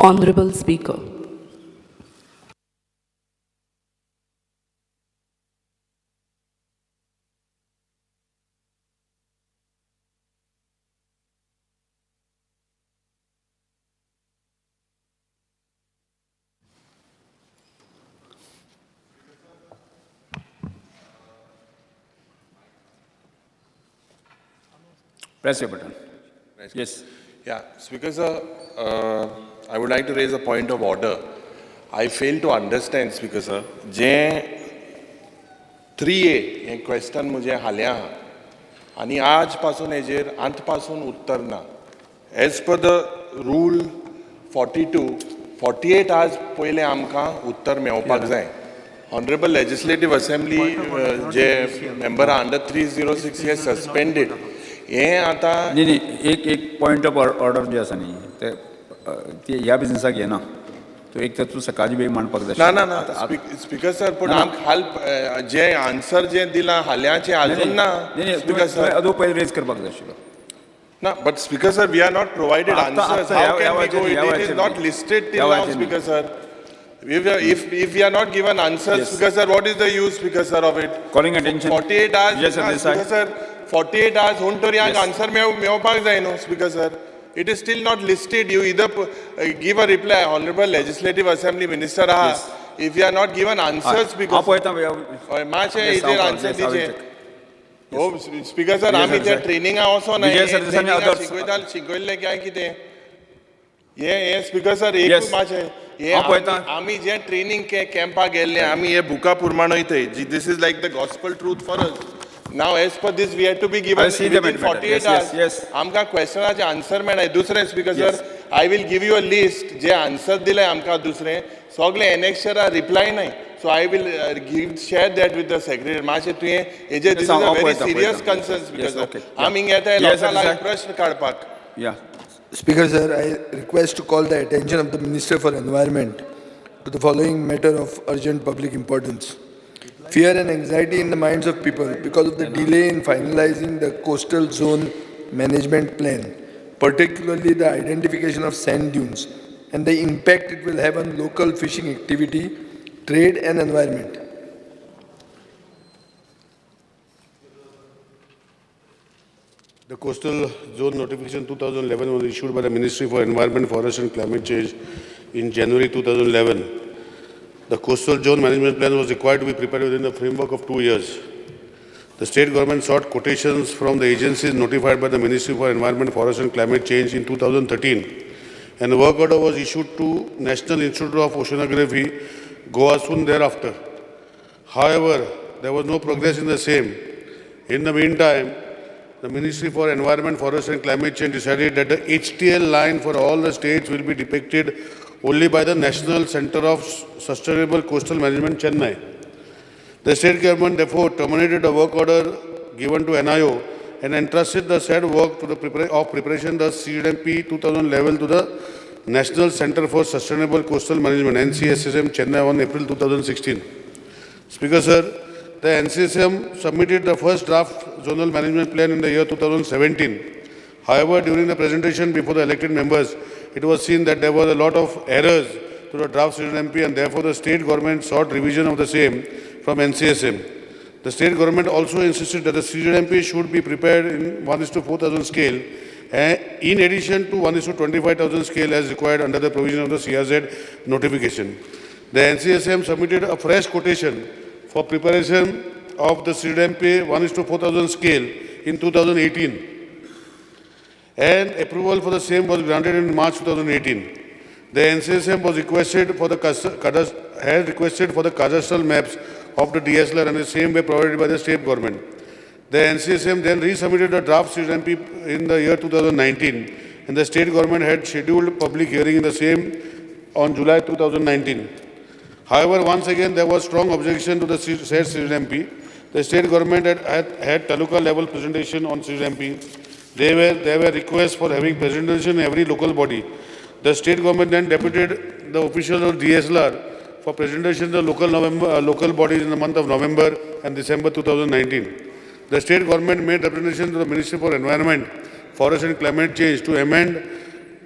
Honorable Speaker. Press your button. Yes. Yeah, Speaker sir, I would like to raise a point of order. I fail to understand, Speaker sir, जे 3A हे question मुझे हाल्या आणि आज पासून हेजेर अंत पासून उत्तर ना. As per the rule 42, 48 आज पहिले आमकां उत्तर मेळपाक जाय. Honorable Legislative Assembly जे member under 306 हे suspended. हे आता नाही एक पॉइंट ऑफ ऑर्डर जे आसा न्ही ते ह्या बिझनसाक येना तो एक तर तूं सकाळची बेग मांडपाक जाय ना स्पीकर सर पूण हाल जे आन्सर जे दिला हाल्याचे अजून ना स्पीकर सर अदो पयलीं रेज करपाक जाय आशिल्लो ना but speaker sir we are not provided answers how can we go it is not listed till now speaker sir if we are not given answers speaker sir what is the use speaker sir of it calling attention 48 hours speaker sir 48 hours हुन तरी answer मेळपाक जाय न्हू speaker sir it is still not listed you either give a reply honorable legislative assembly minister if you are not given answers because माचे इधर answer दीजिए हो speaker sir आम्ही त्या ट्रेनिंग वचो ना शिकयल्ले काय कितें हे स्पीकर सर एक माचे आम्ही जे ट्रेनिंग कॅम्पाक गेल्ले आम्ही हे बुका पुरमाणयताय this is like the gospel truth for us now as per this we have to be given 48 hours आमकां क्वेश्चनाचे आन्सर मेळ्ळाय दुसरें speaker sir I will give you a list जे आन्सर दिले आमकां दुसरें सगळे एनेक्शरा रिप्लाय नाही so I will share that with the secretary मातशें तुवें हेजे this is a very serious concern speaker sir आमी येताय लोकांक प्रश्न काडपाक Speaker sir, I request to call the attention of the Minister for Environment to the following matter of urgent public importance. Fear and anxiety in the minds of people because of the delay in finalizing the coastal zone management plan, particularly the identification of sand dunes and the impact it will have on local fishing activity, trade and environment. The Coastal Zone Notification 2011 was issued by the Ministry for Environment, Forest and Climate Change in January 2011. The Coastal Zone Management Plan was required to be prepared within the framework of 2 years. The state government sought quotations from the agencies notified by the Ministry for Environment, Forest and Climate Change in 2013, and the work order was issued to National Institute of Oceanography, Goa soon thereafter. However, there was no progress in the same. In the meantime, the Ministry for Environment, Forest and Climate Change decided that the HTL line for all the states will be depicted only by the National Center of Sustainable Coastal Management, Chennai. The state government therefore terminated the work order given to NIO and entrusted the said work to the preparation of the CZMP 2011 to the National Center for Sustainable Coastal Management, NCSSM, Chennai on April 2016. Speaker sir, the NCSM submitted the first draft zonal management plan in the year 2017. However, during the presentation before the elected members, it was seen that there was a lot of errors to the draft CZMP and therefore the state government sought revision of the same from NCSM. The state government also insisted that the CZMP should be prepared in 1:4,000 scale in addition to 1:25,000 scale as required under the provision of the CRZ notification. The NCSM submitted a fresh quotation for preparation of the CZMP 1:4,000 scale in 2018, and approval for the same was granted in March 2018. The NCSM was requested for the cadastral maps of the DSLR and the same way provided by the state government. The NCSM then resubmitted the draft CZMP in the year 2019, and the state government had scheduled public hearing in the same on July 2019. However, once again, there was strong objection to the said CZMP. The state government had taluka level presentation on CZMP. There were requests for having presentation in every local body. The state government then deputed the officials of DSLR for presentation to the local bodies in the month of November and December 2019. The state government made representation to the Ministry for Environment, Forest and Climate Change to amend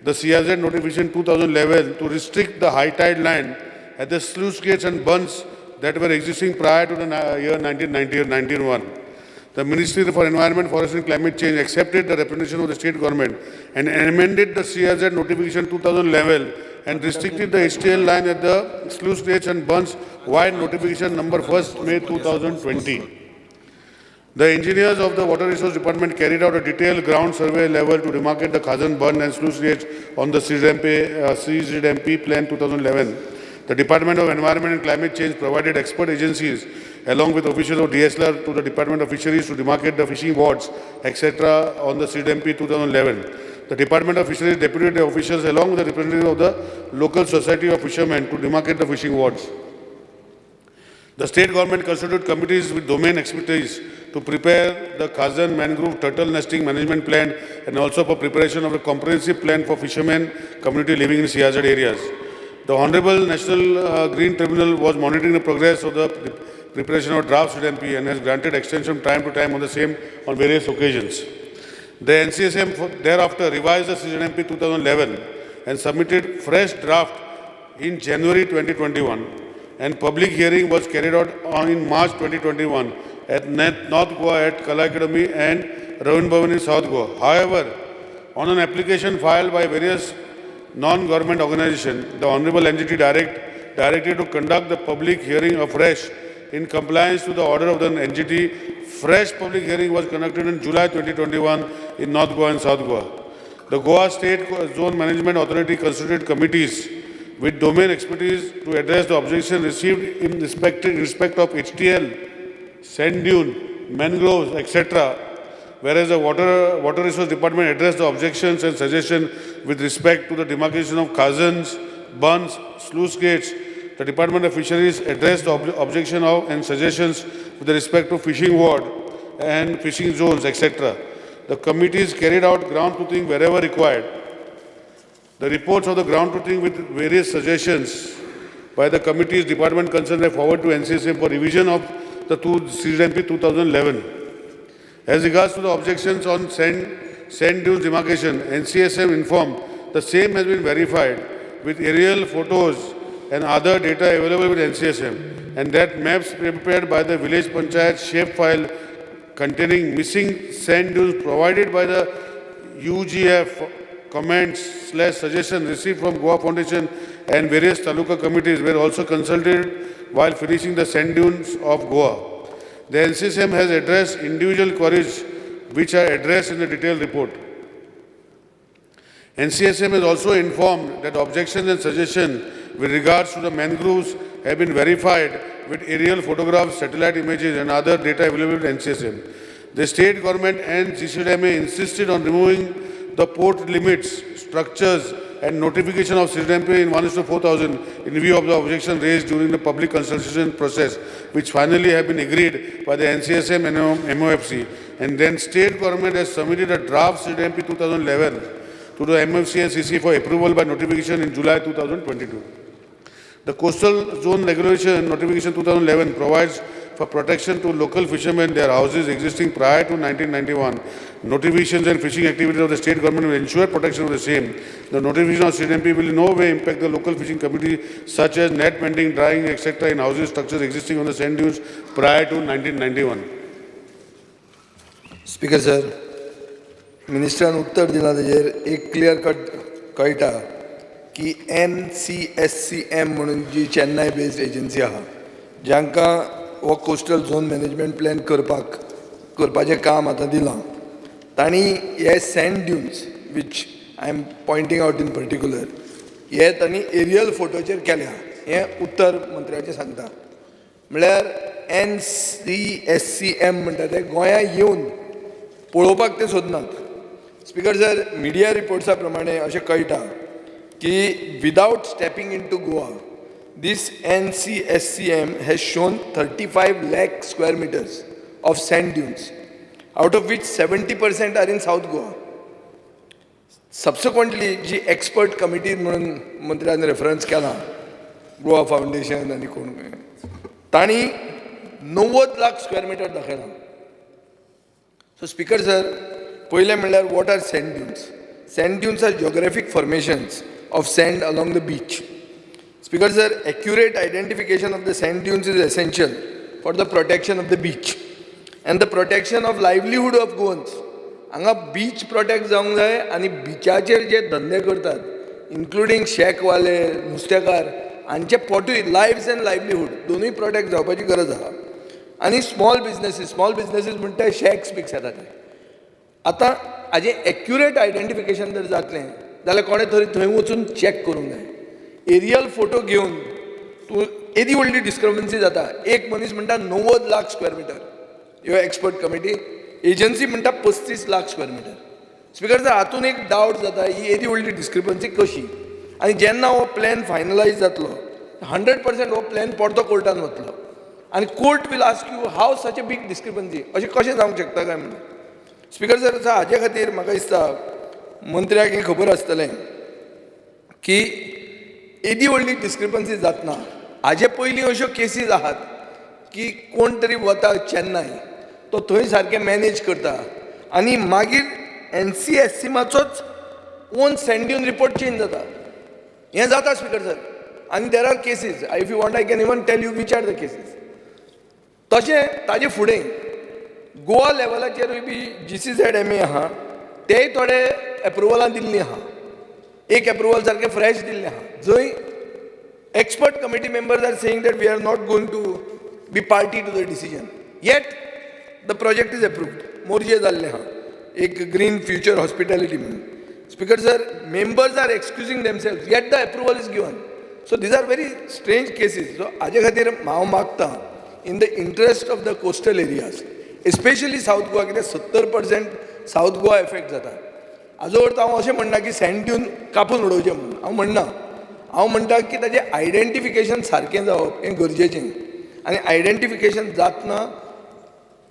the CRZ notification 2011 to restrict the high tide line at the sluice gates and bunds that were existing prior to the year 1990 or 1991. The Ministry for Environment, Forest and Climate Change accepted the representation of the state government and amended the CRZ notification 2011 and restricted the HTL line at the sluice gates and bunds via notification number 1st May 2020. The engineers of the Water Resource Department carried out a detailed ground survey level to demarcate the Khazan Bund and sluice gates on the CZMP Plan 2011. The Department of Environment and Climate Change provided expert agencies along with officials of DSLR to the Department of Fisheries to demarcate the fishing wards, etc. on the CZMP 2011. The Department of Fisheries deputed the officials along with the representatives of the local society of fishermen to demarcate the fishing wards. The state government constituted committees with domain expertise to prepare the Khazan Mangrove Turtle Nesting Management Plan and also for preparation of a comprehensive plan for fishermen community living in CRZ areas. The Honorable National Green Tribunal was monitoring the progress of the preparation of draft CDMP and has granted extension from time to time on the same on various occasions. The NCSM thereafter revised the CDMP 2011 and submitted fresh draft in January 2021, and public hearing was carried out in March 2021 at North Goa at Kala Academy and Ravin Bhavan in South Goa. However, on an application filed by various non-government organizations, the Honorable NGT directed to conduct the public hearing afresh in compliance with the order of the NGT. Fresh public hearing was conducted in July 2021 in North Goa and South Goa. The Goa State Zone Management Authority constituted committees with domain expertise to address the objection received in respect of HTL, sand dune, mangroves, etc. Whereas the Water Resource Department addressed the objections and suggestions with respect to the demarcation of Khazans, bunds, sluice gates. The Department of Fisheries addressed the objection of and suggestions with respect to fishing ward and fishing zones, etc. The committees carried out ground truthing wherever required. The reports of the ground truthing with various suggestions by the committees department concerned are forwarded to NCSM for revision of the CZMP 2011. As regards to the objections on sand dunes demarcation, NCSM informed the same has been verified with aerial photos and other data available with NCSM, and that maps prepared by the village panchayat shapefile containing missing sand dunes provided by the UGF comments/suggestions received from Goa Foundation and various taluka committees were also consulted while finishing the sand dunes of Goa. The NCSM has addressed individual queries which are addressed in the detailed report. NCSM has also informed that objections and suggestions with regards to the mangroves have been verified with aerial photographs, satellite images and other data available at NCSM. The state government and GCDMA insisted on removing the port limits, structures and notification of CDMP in 1:4000 in view of the objection raised during the public consultation process, which finally have been agreed by the NCSM and MOFC. And then state government has submitted a draft CDMP 2011 to the MFC and CC for approval by notification in July 2022. The Coastal Zone Regulation Notification 2011 provides for protection to local fishermen, their houses existing prior to 1991. Notifications and fishing activities of the state government will ensure protection of the same. The notification of CDMP will in no way impact the local fishing community, such as net mending, drying, etc. in houses structures existing on the sand dunes prior to 1991. Speaker sir, मिनिस्टरान उत्तर दिला तेजेर एक clear cut कळटा की NCSCM म्हणून जी Chennai based agency आहा जांकां हो coastal zone management plan करपाचें काम आतां दिलां तांणी हे sand dunes which I am pointing out in particular हे तांणी एरियल फोटोचेर केल्या हें उत्तर मंत्र्याचें सांगता म्हळ्यार NCSCM म्हणटा ते गोंया येवन पळोवपाक ते सोदनात. स्पीकर सर, मिडिया रिपोर्ट्सा प्रमाणे अशें कळटा की without stepping into Goa this NCSCM has shown 35 lakh square meters of sand dunes, out of which 70% are in South Goa. Subsequently, जी expert committee म्हणून मंत्र्यान रेफरन्स केला, गोवा फाउंडेशन आनी कोण तांणी 90 लाख स्क्वेअर मीटर दाखयला. सो स्पीकर सर, पयलें म्हणल्यार what are sand dunes? sand dunes are geographic formations of sand along the beach. Speaker sir, accurate identification of the sand dunes is essential for the protection of the beach and the protection of livelihood of Goans. हांगा बीच protect जावंक जाय आनी बिचाचेर जे धंदे करतात including शेकवाले नुस्तेकार हांचे पोटूय लायव्स and livelihood दोनूय protect जावपाची गरज आहा आनी स्मॉल बिजनेसीस म्हणटा शेक्स बिक्स येता ते आतां हाजें एक्युरेट आयडेंटिफिकेशन जर जातलें जाल्यार कोणे तरी थंय वचून चॅक करूंक जाय एरियल फोटो घेवन तूं येदी व्हडली डिस्क्रपन्सी जाता एक मनीस म्हणटा 90 लाख स्क्वेअर मिटर ह्यो एक्सपर्ट कमिटी एजन्सी म्हणटा 35 lakh square metre speaker sir हातून एक डावट जाता ही येदी व्हडली डिस्क्रिपन्सी कशी आनी जेन्ना हो प्लॅन फायनलायज जातलो 100% हो प्लॅन परतो कोर्टान वतलो आनी court will ask you how such a big discrepancy अशें कशें जावंक शकता काय म्हणून स्पीकर सर हाजे खातीर म्हाका दिसता मंत्र्याक हें खबर आसतलें की येदी व्हडली डिस्क्रिपन्सी जातना हाजे पयलीं अश्यो केसीस आहात की कोण तरी वता चेन्नय तो थंय सारकें मॅनेज करता आनी मागीर NCSCमाचोच ओन सँड्यून रिपोर्ट चेंज जाता हें जाता स्पीकर सर आनी there are cases if you want I can even tell you which are the cases तशें ताजे फुडें गोवा लेवलाचेरूय बी GCZMA आहा तेय थोडे एप्रुवलां दिल्लीं आहा एक एप्रुवल सारकें फ्रेश दिल्लें आहा जंय expert committee members are saying that we are not going to be party to the decision yet the project is approved मोर्जे जाल्लें आहा एक ग्रीन फ्युचर हॉस्पिटॅलिटी म्हणून speaker sir members are excusing themselves yet the approval is given so these are very strange cases so हाजे खातीर हांव मागतां in the interest of the coastal areas especially south Goa कित्याक 70% सावथ गोवा एफेक्ट जाता हाजो अर्थ हांव अशें म्हणना की सँड ड्यून कापून उडोवचें म्हणून हांव म्हणना हांव म्हणटा की ताजें आयडेंटिफिकेशन सारकें जावप हें गरजेचें आनी आयडेंटिफिकेशन जातना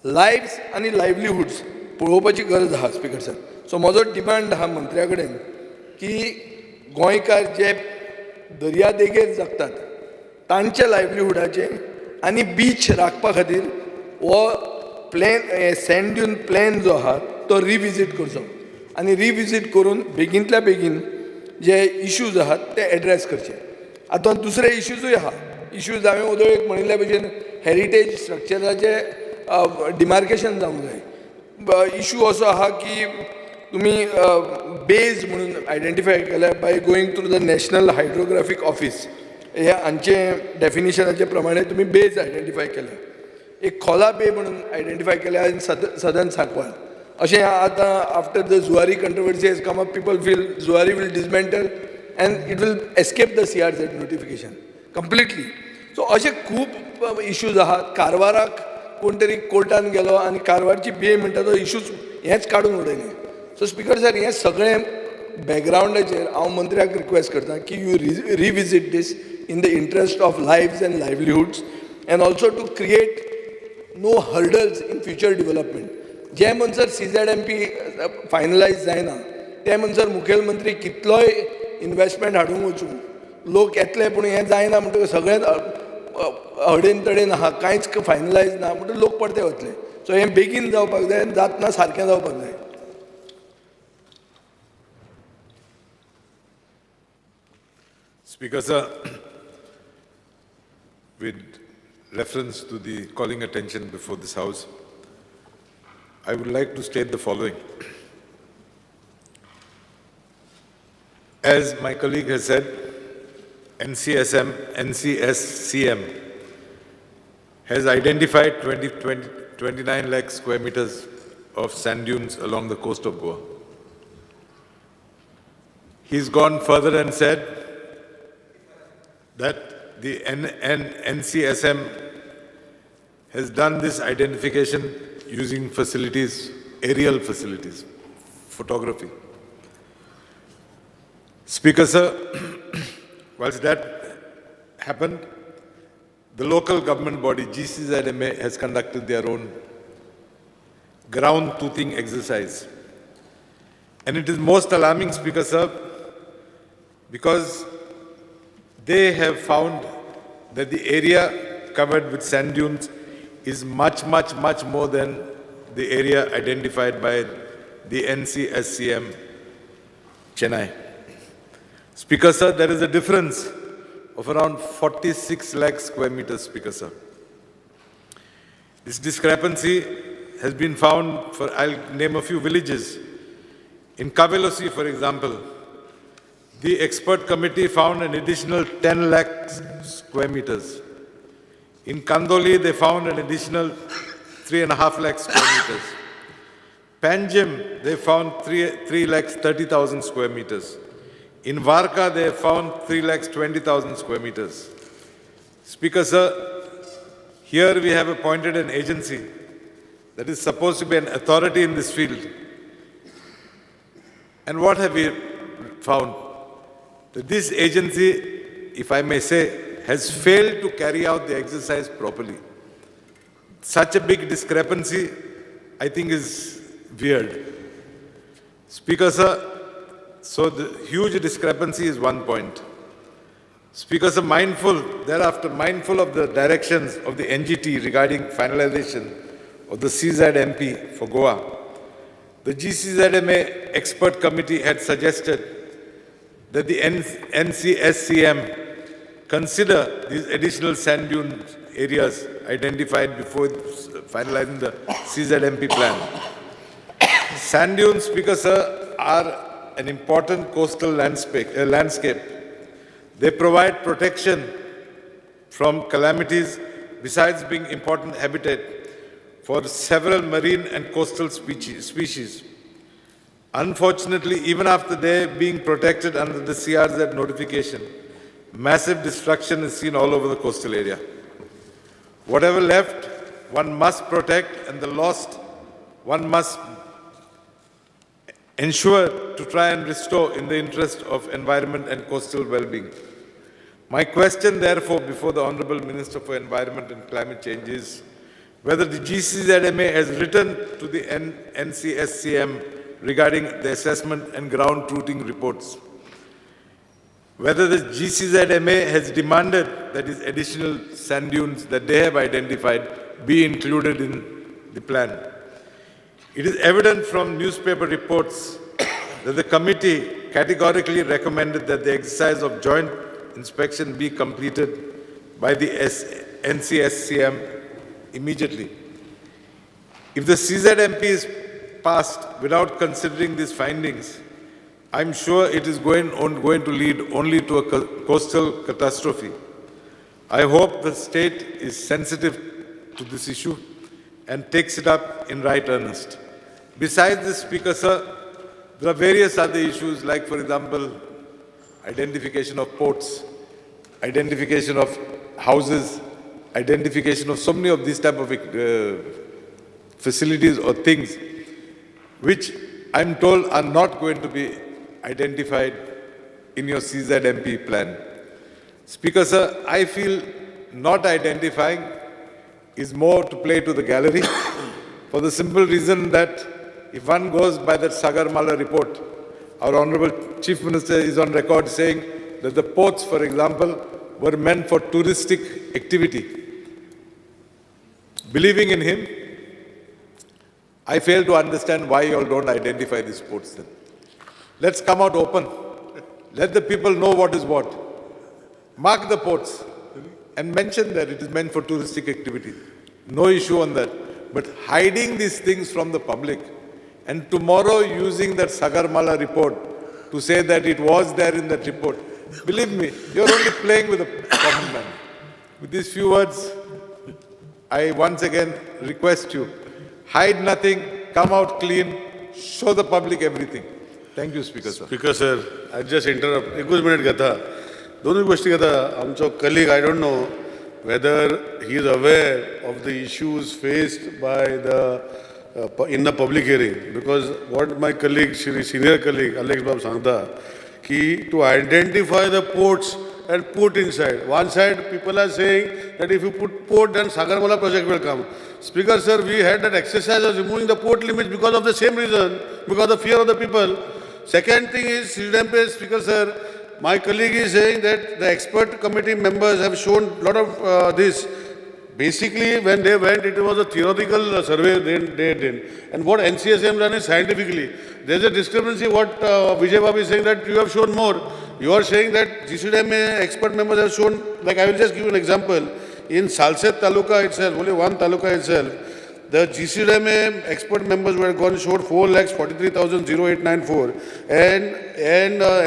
लायव्स आनी लायव्हलीहूड्स पळोवपाची गरज आहा स्पीकर सर सो म्हजो डिमांड आहा मंत्र्या कडेन की गोंयकार जे दर्यादेगेर जगतात तांच्या लायव्हलीहूडाचे आनी बीच राखपा खातीर हो प्लॅन सँड ड्यून प्लॅन जो आहा तो रिविजीट करचो आनी रिविजीट करून बेगींतल्या बेगीन जे इश्यूज आहात ते एड्रेस करचे आतां दुसरे इश्यूजूय आहा इश्यूज हांवें उदोळेक म्हणिल्ल्या भशेन हेरिटेज स्ट्रक्चराचे डिमार्केशन जावंक जाय इश्यू असो आहा की तुमी बेज म्हणून आयडेंटिफाय केल्या by going through the national hydrographic office हे हांचे डेफिनेशनाचे प्रमाणे तुमी बेज आयडेंटिफाय केल्या एक खोला बे म्हणून आयडेंटिफाय केल्या इन सदर्न सांकवाळ अशें आतां after the Zuari controversy has come up people feel Zuari will dismantle and it will escape the CRZ notification completely so अशे खूब इश्यूज आहात कारवाराक कोण तरी कोर्टान गेलो आनी कारवारची बे म्हणटा तो इश्यूज हेंच काडून उडयलें सो स्पीकर सर हें सगळें बॅकग्रावंडाचेर हांव मंत्र्याक रिक्वेस्ट करता की you revisit this in the interest of lives and livelihoods and also to create no hurdles in future development जे म्हणसर CZMP फायनलायज जायना ते म्हणसर मुखेलमंत्री कितलोय इन्वेस्टमेंट हाडूंक वचूं लोक येतले पूण हें जायना म्हणटकच सगळेंच हडेन तडेन आहा कांयच फायनलायज ना म्हणटकच लोक परते वतले सो हें बेगीन जावपाक जाय जातना सारकें जावपाक जाय Speaker, sir, with reference to the calling attention before this House, I would like to state the following. As my colleague has said, NCSCM has identified 29 lakh square meters of sand dunes along the coast of Goa. He's gone further and said that the NCSM has done this identification using facilities, aerial facilities, photography. Speaker, sir, whilst that happened, the local government body, GCZMA, has conducted their own ground truthing exercise. And it is most alarming, Speaker, sir, because they have found that the area covered with sand dunes is much more than the area identified by the NCSCM Chennai. Speaker, sir, there is a difference of around 46 lakh square meters, Speaker, sir. This discrepancy has been found for, I'll name a few villages. In Kavelosi, for example, the expert committee found an additional 10 lakh square meters. In Kandoli, they found an additional 3.5 lakh square meters. Panjim, they found 3 lakhs 30,000 square meters. In Varka, they found 3 lakhs 20,000 square meters. Speaker, sir, here we have appointed an agency that is supposed to be an authority in this field. And what have we found? That this agency, if I may say, has failed to carry out the exercise properly. Such a big discrepancy, I think, is weird. Speaker, sir, so the huge discrepancy is one point. Speaker, sir, mindful of the directions of the NGT regarding finalization of the CZMP for Goa, the GCZMA expert committee had suggested that the NCSCM consider these additional sand dune areas identified before finalizing the CZMP plan. Sand dunes, Speaker, sir, are an important coastal landscape. They provide protection from calamities besides being important habitat for several marine and coastal species. Unfortunately, even after they being protected under the CRZ notification, massive destruction is seen all over the coastal area. Whatever left, one must protect, and the lost, one must ensure to try and restore in the interest of environment and coastal well-being. My question, therefore, before the Honourable Minister for Environment and Climate Change is whether the GCZMA has written to the NCSCM regarding the assessment and ground truthing reports, whether the GCZMA has demanded that these additional sand dunes that they have identified be included in the plan. It is evident from newspaper reports that the committee categorically recommended that the exercise of joint inspection be completed by the NCSCM immediately. If the CZMP is passed without considering these findings, I'm sure it is going to lead only to a coastal catastrophe. I hope the state is sensitive to this issue and takes it up in right earnest. Besides this, Speaker, sir, there are various other issues like, for example, identification of ports, identification of houses, identification of so many of these type of facilities or things, which I'm told are not going to be identified in your CZMP plan. Speaker, sir, I feel not identifying is more to play to the gallery for the simple reason that if one goes by that Sagarmala report, our Honorable Chief Minister is on record saying that the ports, for example, were meant for touristic activity. Believing in him, I fail to understand why you all don't identify these ports then. Let's come out open. Let the people know what is what. Mark the ports and mention that it is meant for touristic activity. No issue on that. But hiding these things from the public and tomorrow using that Sagarmala report to say that it was there in that report, believe me, you're only playing with a common man. With these few words, I once again request you, hide nothing, come out clean, show the public everything. Thank you, Speaker, sir. Speaker, sir, I just interrupt. एकूच minute घेता. दोनूय गोष्टी घेता. आमचो colleague, I don't know whether he is aware of the issues faced by in the public hearing, because what my colleague, senior colleague Alex Babu sangta, to identify the ports and put inside. One side, people are saying that if you put port, then Sagarmala project will come. Speaker, sir, we had that exercise of removing the port limits because of the same reason, because of the fear of the people. Second thing is, Speaker, sir, my colleague is saying that the expert committee members have shown a lot of this. Basically, when they went, it was a theoretical survey they did. And what NCSM done is scientifically. There's a discrepancy what Vijay Babu is saying that you have shown more. You are saying that GCDMA expert members have shown, like I will just give you an example. In Salset Taluka itself, only one Taluka itself, the GCDMA expert members were gone showed 4,43,0894 and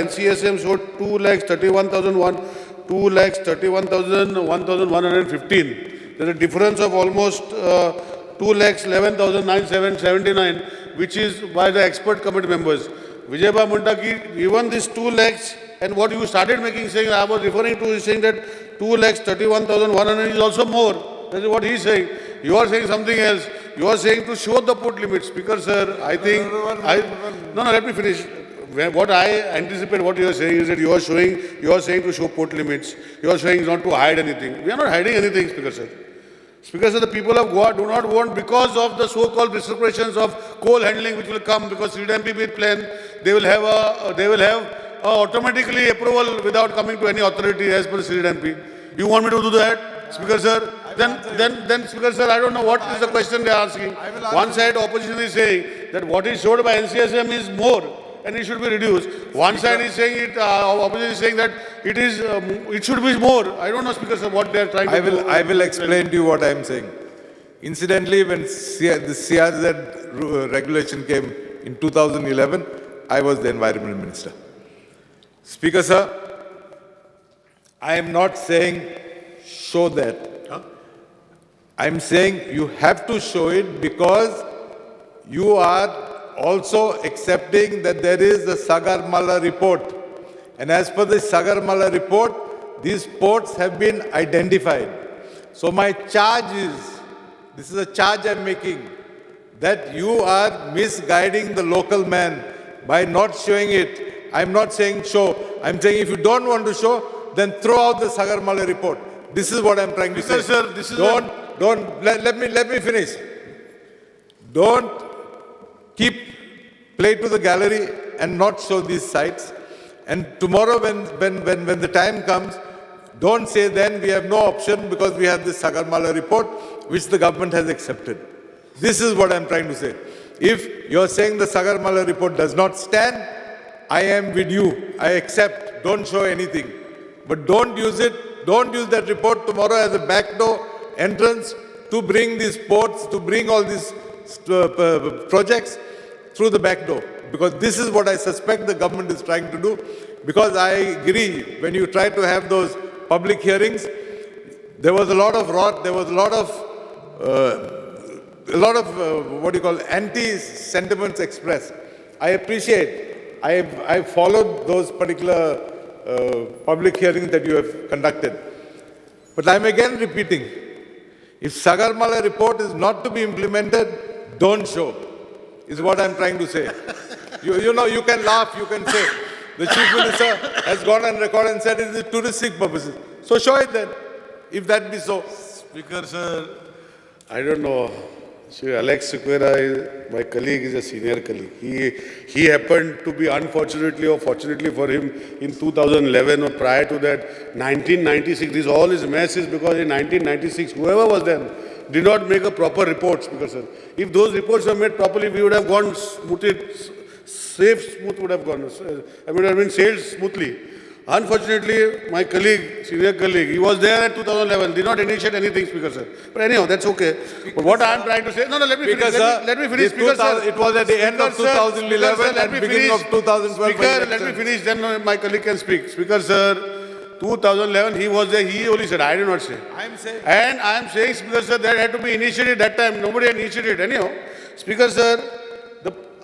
NCSM showed 2,31,115. There's a difference of almost 2,11,979, which is by the expert committee members. Vijay Baba Muntaki, even this 2 lakhs and what you started making saying, I was referring to is saying that 2,31,100 is also more. That is what he is saying. You are saying something else. You are saying to show the port limits. Speaker sir, I think, let me finish. What I anticipate what you are saying is that you are saying to show port limits. You are saying not to hide anything. We are not hiding anything, Speaker sir. Speaker sir, the people of Goa do not want, because of the so-called restrictions of coal handling which will come, because CDMP will plan, they will have automatically approval without coming to any authority as per CDMP. You want me to do that, Speaker sir? Then Speaker sir, I don't know what is the question they are asking. One side opposition is saying that what is showed by NCSM is more and it should be reduced. One side is saying it, opposition is saying that it should be more. I don't know, Speaker sir, what they are trying to do. I will explain to you what I am saying. Incidentally, when the CRZ regulation came in 2011, I was the Environment Minister. Speaker sir, I am not saying show that. I am saying you have to show it because you are also accepting that there is a Sagarmala report. And as per the Sagarmala report, these ports have been identified. So my charge is, this is a charge I am making, that you are misguiding the local man by not showing it. I am not saying show. I am saying if you don't want to show, then throw out the Sagarmala report. This is what I am trying to say. Sir, this is let me finish. Don't play to the gallery and not show these sites. And tomorrow when the time comes, don't say then we have no option because we have this Sagarmala report which the government has accepted. This is what I am trying to say. If you are saying the Sagarmala report does not stand, I am with you. I accept. Don't show anything. But don't use that report tomorrow as a backdoor entrance to bring these ports, to bring all these projects through the back door. Because this is what I suspect the government is trying to do. Because I agree, when you try to have those public hearings, there was a lot of rot, there was a lot of anti-sentiments expressed. I appreciate, I followed those particular public hearings that you have conducted. But I'm again repeating, if Sagarmala report is not to be implemented, don't show, is what I'm trying to say. You know, you can laugh, you can say, the Chief Minister has gone on record and said it is touristic purposes. So show it then, if that be so. Speaker sir, I don't know. Sir Alex Sequeira, my colleague, is a senior colleague. He happened to be, unfortunately or fortunately for him, in 2011 or prior to that, 1996. This all is mess is because in 1996, whoever was then, did not make a proper report, Speaker sir. If those reports were made properly, we would have gone smooth would have gone. I would have been sailed smoothly. Unfortunately, my colleague, senior colleague, he was there at 2011, did not initiate anything, Speaker sir. But anyhow, that's okay. But what I am trying to say, let me finish. Let me finish, Speaker sir. It was at the end of 2011 and beginning of 2012. Speaker, let me finish, then my colleague can speak. Speaker sir, 2011, he was there, he only said, I did not say. I am saying. And I am saying, Speaker sir, that had to be initiated that time. Nobody had initiated. Anyhow, Speaker sir,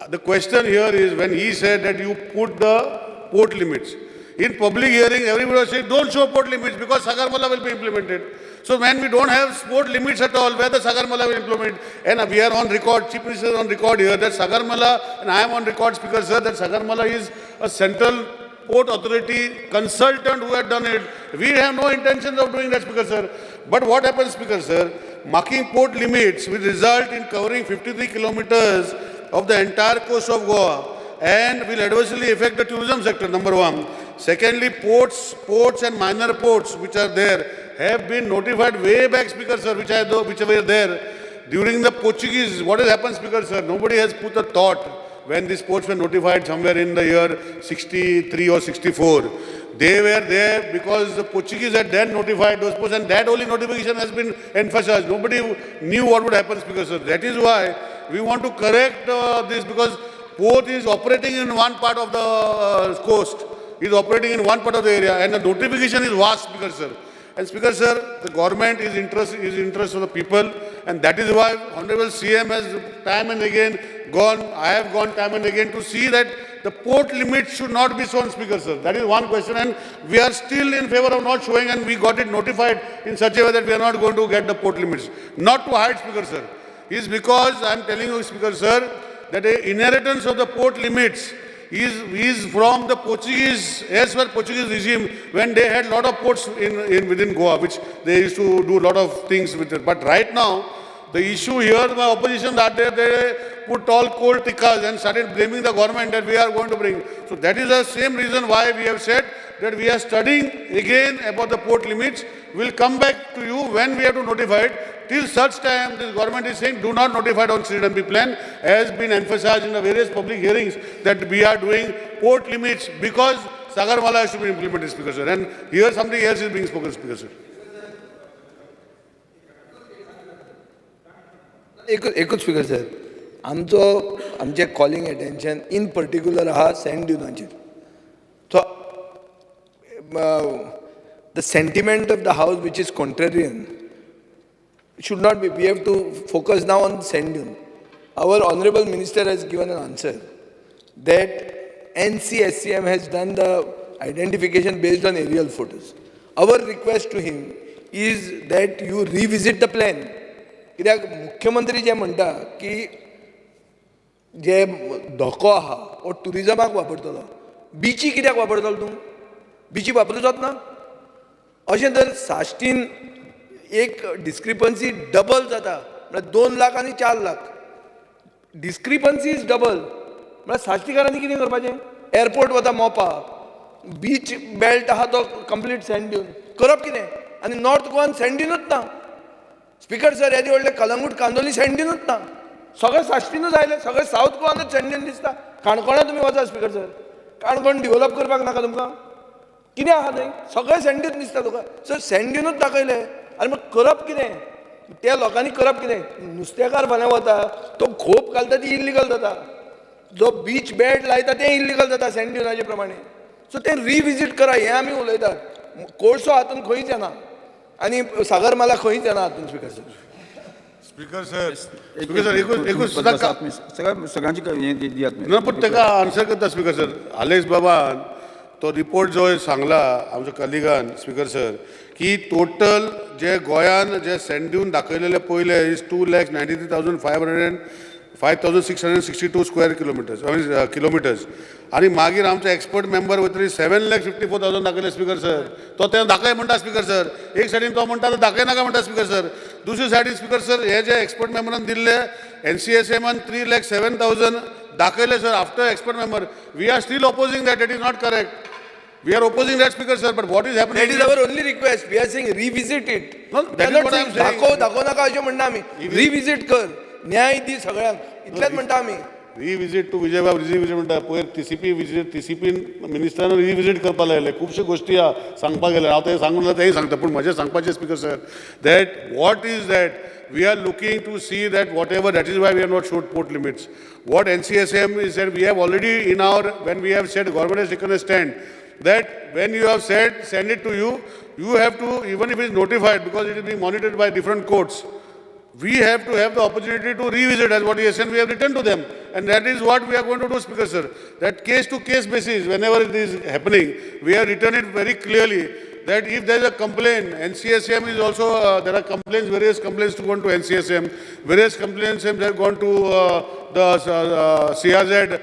the question here is when he said that you put the port limits. In public hearing, everybody was saying, don't show port limits because Sagarmala will be implemented. So when we don't have port limits at all, where the Sagarmala will implement, and we are on record, Chief Minister is on record here, that Sagarmala, and I am on record, Speaker sir, that Sagarmala is a central port authority consultant who had done it. We have no intentions of doing that, Speaker sir. But what happens, Speaker sir, marking port limits will result in covering 53 kilometers of the entire coast of Goa and will adversely affect the tourism sector, number one. Secondly, ports and minor ports which are there, have been notified way back, Speaker sir, which were there during the Portuguese. What has happened, Speaker sir? Nobody has put a thought when these ports were notified somewhere in the year 63 or 64. They were there because the Portuguese had then notified those ports, and that only notification has been emphasized. Nobody knew what would happen, Speaker sir. That is why we want to correct this, because port is operating in one part of the coast, is operating in one part of the area, and the notification is vast, Speaker sir. And Speaker sir, the government is interest of the people, and that is why Honorable CM has time and again gone, I have gone time and again to see that the port limits should not be shown, Speaker sir. That is one question, and we are still in favor of not showing, and we got it notified in such a way that we are not going to get the port limits. Not to hide, Speaker sir, is because I am telling you, Speaker sir, that the inheritance of the port limits is from the Portuguese, as well Portuguese regime, when they had lot of ports within Goa, which they used to do a lot of things with it. But right now, the issue here, my opposition, that they put all cold tikkas and started blaming the government that we are going to bring. So that is the same reason why we have said that we are studying again about the port limits. We'll come back to you when we have to notify it. Till such time, this government is saying, do not notify on CWP plan, has been emphasized in the various public hearings that we are doing port limits because Sagarmala has to be implemented, Speaker sir. And here something else is being spoken, Speaker sir. एकूच Speaker sir, आमचे calling attention in particular आहा sand ड्युनाचेर. So the sentiment of the house which is contrarian should not be. We have to focus now on sand dune. Our honorable minister has given an answer that NCSCM has done the identification based on aerial photos. Our request to him is that you revisit the plan. कित्याक मुख्यमंत्री जे म्हणटा की जे धोको आहा हो टुरिजमाक वापरतलो, बिची कित्याक वापरतलो तूं? बिची वापरूच ना. अशें जर साश्टीन एक डिस्क्रिपन्सी डबल जाता म्हळ्यार 2 लाख आनी 4 लाख डिस्क्रिपन्सी इज डबल म्हळ्यार साश्टीकारांनी कितें करपाचें? एअरपोर्ट वता मोपा, बीच बेल्ट आहा तो कंप्लीट सँड ड्यून करप कितें? आनी नॉर्थ गोवान सँड ड्यूनूच ना. स्पीकर सर, येदी व्हडले कलंगूट कांदोली सँड ड्यूनूच ना. सगळे साश्टीनूच आयले, सगळे सावथ गोवानूच सँड ड्यून दिसता. काणकोणा तुमी वचा स्पीकर सर, काणकोण डिवेलप करपाक नाका तुमकां? कितें आहा थंय? सगळे सँड ड्यून दिसता तुका. सो सँड ड्यूनूच दाखयले आनी मग करप कितें? त्या लोकांनी करप कितें? नुस्तेकार फाल्यां वता तो खोप घालता ती इल्लिगल जाता, जो बीच बेल्ट लायता तें इल्लिगल जाता सँड ड्यूनाचे प्रमाणे. सो तें रिविजीट करा, हें आमी उलयतात. कोळसो हातून खंयच येना आनी सागरमाला खंयच येना हातून. Speaker sir, Speaker sir, Speaker sir, एकूच सगळ्यांची हें दियात. ना पण ताका आन्सर करता स्पीकर सर. आलेश बाबान तो रिपोर्ट जो सांगला आमच्या कलिगान, स्पीकर सर, की टोटल जे गोंयान जे सँड ड्यून दाखयलेले पयले इज 2,93,562 स्क्वेअर किलोमिटर्स आणि मागीर आमचे एक्सपर्ट मेंबर वयतरी 7,54,000 दाखयले स्पीकर सर. तो तें दाखय म्हणटा स्पीकर सर. एक सायडीन तो म्हणटा तो दाखय नाका म्हणटा स्पीकर सर. दुसरे सायडीन स्पीकर सर हे जे एक्सपर्ट मेंबरान दिल्ले NCSMन 3,07,000 दाखयले sir after expert member. We are still opposing that. It is not correct. We are opposing that, Speaker sir, but what is happening? that is our only request. We are saying revisit it. No, that is what I am saying. दाखव नाका अशें म्हणटा आमी. रिविजीट कर, न्याय दी सगळ्यांक, इतलेंच म्हणटा आमी. रिविजीट टू विजयबाब रिविजीट म्हणटा पयर TCP मिनिस्टरान रिविजीट करपाक लायले. खुबश्यो गोश्टी सांगपाक गेले. हांव ते सांगून तेंय सांगता, पूण म्हजें सांगपाचें speaker sir that what is that we are looking to see that whatever, that is why we have not showed port limits. What NCSM is that we have already in our, when we have said, government has taken a stand that when you have said send it to you, you have to, even if it is notified, because it is being monitored by different courts, we have to have the opportunity to revisit as what he has said. We have written to them, and that is what we are going to do, Speaker sir. That case to case basis, whenever it is happening, we have written it very clearly that if there is a complaint, NCSM is also, there are complaints, various complaints to go to NCSM, various complaints have gone to the CRZ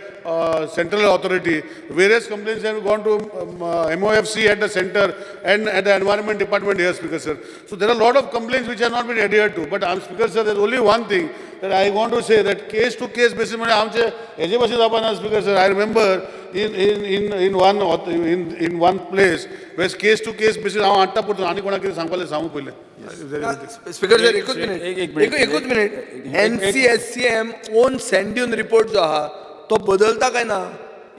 Central Authority, various complaints have gone to MOFC at the center and at the Environment Department here, Speaker sir. So there are a lot of complaints which have not been adhered to. But Speaker sir, there is only one thing, that I want to say that case to case basis म्हणजे आमचे हेजे भाशेन जावपाना Speaker sir. I remember in one place where case to case basis हांव हाडटा पडटा आनी कोणाक कितें सांगपाक सांगू पयलें. स्पीकर सर एकूच minute NCSCM own sand dune report जो आहा तो बदलता काय ना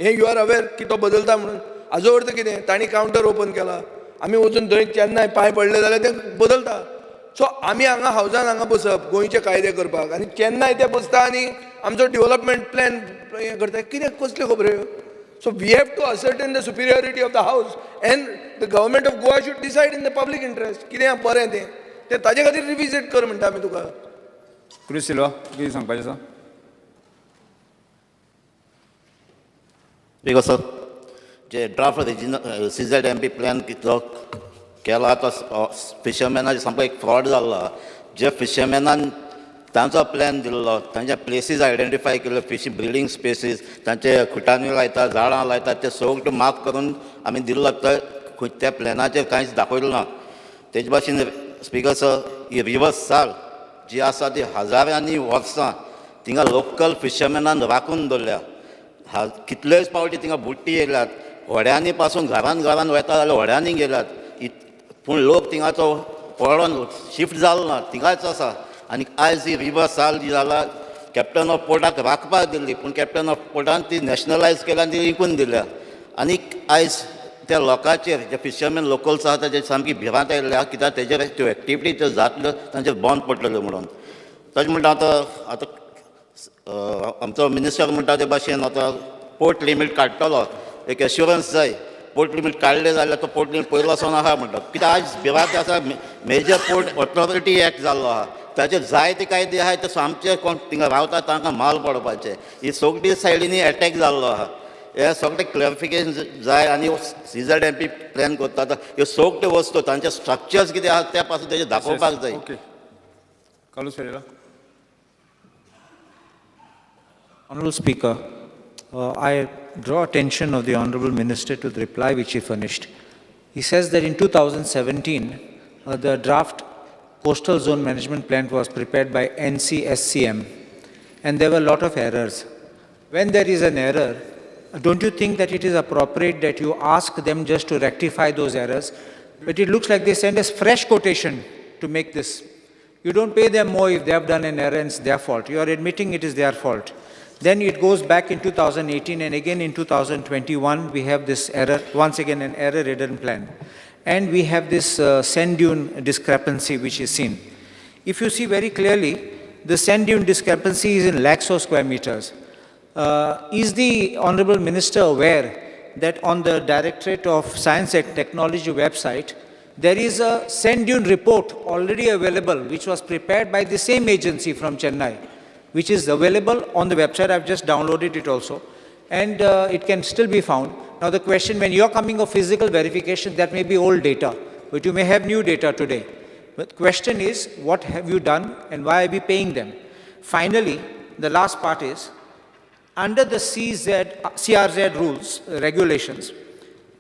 हे यू आर अवेर की तो बदलता म्हणून. हाजो अर्थ कितें तांणी कावंटर ओपन केला आमी वचून थंय चेन्नय पांय पडले जाल्यार ते बदलता. सो आमी हांगा हावजान हांगा बसप गोंयचे कायदे करपाक आनी चेन्नय ते बसता आनी आमचो डेव्हलपमेंट प्लॅन हें करता कितें कसल्यो खबऱ्यो. So we have to ascertain the superiority of the house and the government of Goa should decide in the public interest कितें बरें तें ताजे खातीर रिविजीट कर म्हणटा आमी तुका. क्रिस सिल्वा कितें सांगपाचें आसा? Because of the draft of the CZMP plan केला तो फिशरमॅनाचे सामको एक फ्रॉड जाल्लो. जे फिशरमॅनान तांचो प्लॅन दिल्लो तांचे प्लेसीस आयडेंटिफाय केल्ले फिशींग ब्रिडींग स्पेसीस तांचे खुटांनी लायतात झाडां लायतात ते सगळे मार्क करून आमी दिल्लो तर त्या प्लॅनाचेर कांयच दाखयलें ना. तेजे भाशेन स्पीकर सर ही रिवर्स साल जी आसा ती हजारांनी वर्सां थिंगा लोकल फिशरमॅनान राखून दवरल्या. कितलेच फावटी थिंगा बुट्टी येयल्यात व्हड्यांनी पासून घरान वता जाल्यार व्हड्यांनी गेल्यात. पूण लोक थिंगाचो पळोवन शिफ्ट जालो ना थिंगाच आसा. आनी आयज ही रिवर्स साल जी जाला कॅप्टन ऑफ पोर्टाक राखपाक दिल्ली पूण कॅप्टन ऑफ पोर्टान ती नॅशनलायज केल्या आनी ती विकून दिल्या. आनीक आयज त्या लोकांचेर जे फिशरमॅन लोकल्स आसा ताचेर सामकी भिरांत आयल्या कित्याक तेजेर त्यो एक्टिविटी ज्यो जातल्यो तांचेर बंद पडटल्यो म्हणून. तशें म्हणटा आतां आमचो मिनिस्टर म्हणटा ते भाशेन आतां पोर्ट लिमीट काडटलो. एक एश्युरन्स जाय पोर्ट लिमीट काडले जाल्यार तो पोर्ट लिमीट पयलो सावन आहा म्हणटा. कित्याक आयज भिरांत आसा मेजर पोर्ट ऑथॉरिटी एक्ट जाल्लो आहा ताचेर जायते कायदे आहाय ते आमचे कोण थिंगा रावता तांकां माल पडपाचे. ही सगळी सायडींनी एटॅक जाल्लो आहा. हे सगळें क्लॅरिफिकेशन जाय आनी CZMP प्लॅन करता ह्यो सगळ्यो वस्तू तांचे स्ट्रक्चर्स कितें आहा त्या पासून तेजेर दाखोवपाक जाय. Okay. Carlos Ferreira. Honourable Speaker, I draw attention of the Honourable Minister to the reply which he furnished. He says that in 2017, the draft Coastal Zone Management Plan was prepared by NCSCM, and there were a lot of errors. When there is an error, don't you think that it is appropriate that you ask them just to rectify those errors? But it looks like they send us fresh quotation to make this. You don't pay them more if they have done an error and it's their fault. You are admitting it is their fault. Then it goes back in 2018 and again in 2021 we have this error, once again an error-ridden plan. And we have this sand dune discrepancy which is seen. If you see very clearly, the sand dune discrepancy is in lakhs of square meters. Is the Honourable Minister aware that on the Directorate of Science and Technology website, there is a sand dune report already available which was prepared by the same agency from Chennai, which is available on the website. I've just downloaded it also, and it can still be found. Now the question, when you're coming of physical verification, that may be old data, but you may have new data today. But the question is, what have you done and why are we paying them? Finally, the last part is, under the CRZ rules, regulations,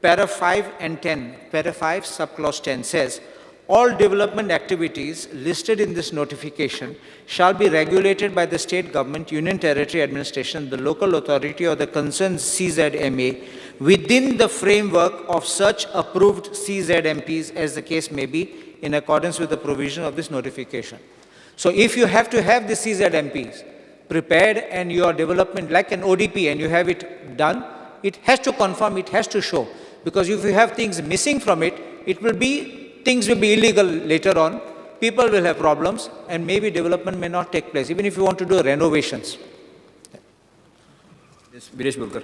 para 5 and 10, para 5 subclause 10 says, all development activities listed in this notification shall be regulated by the state government, union territory administration, the local authority or the concerned CZMA within the framework of such approved CZMPs as the case may be in accordance with the provision of this notification. So if you have to have the CZMPs prepared and your development like an ODP and you have it done, it has to confirm, it has to show. Because if you have things missing from it, things will be illegal later on, people will have problems, and maybe development may not take place, even if you want to do renovations. Yes, Biresh Bulkar.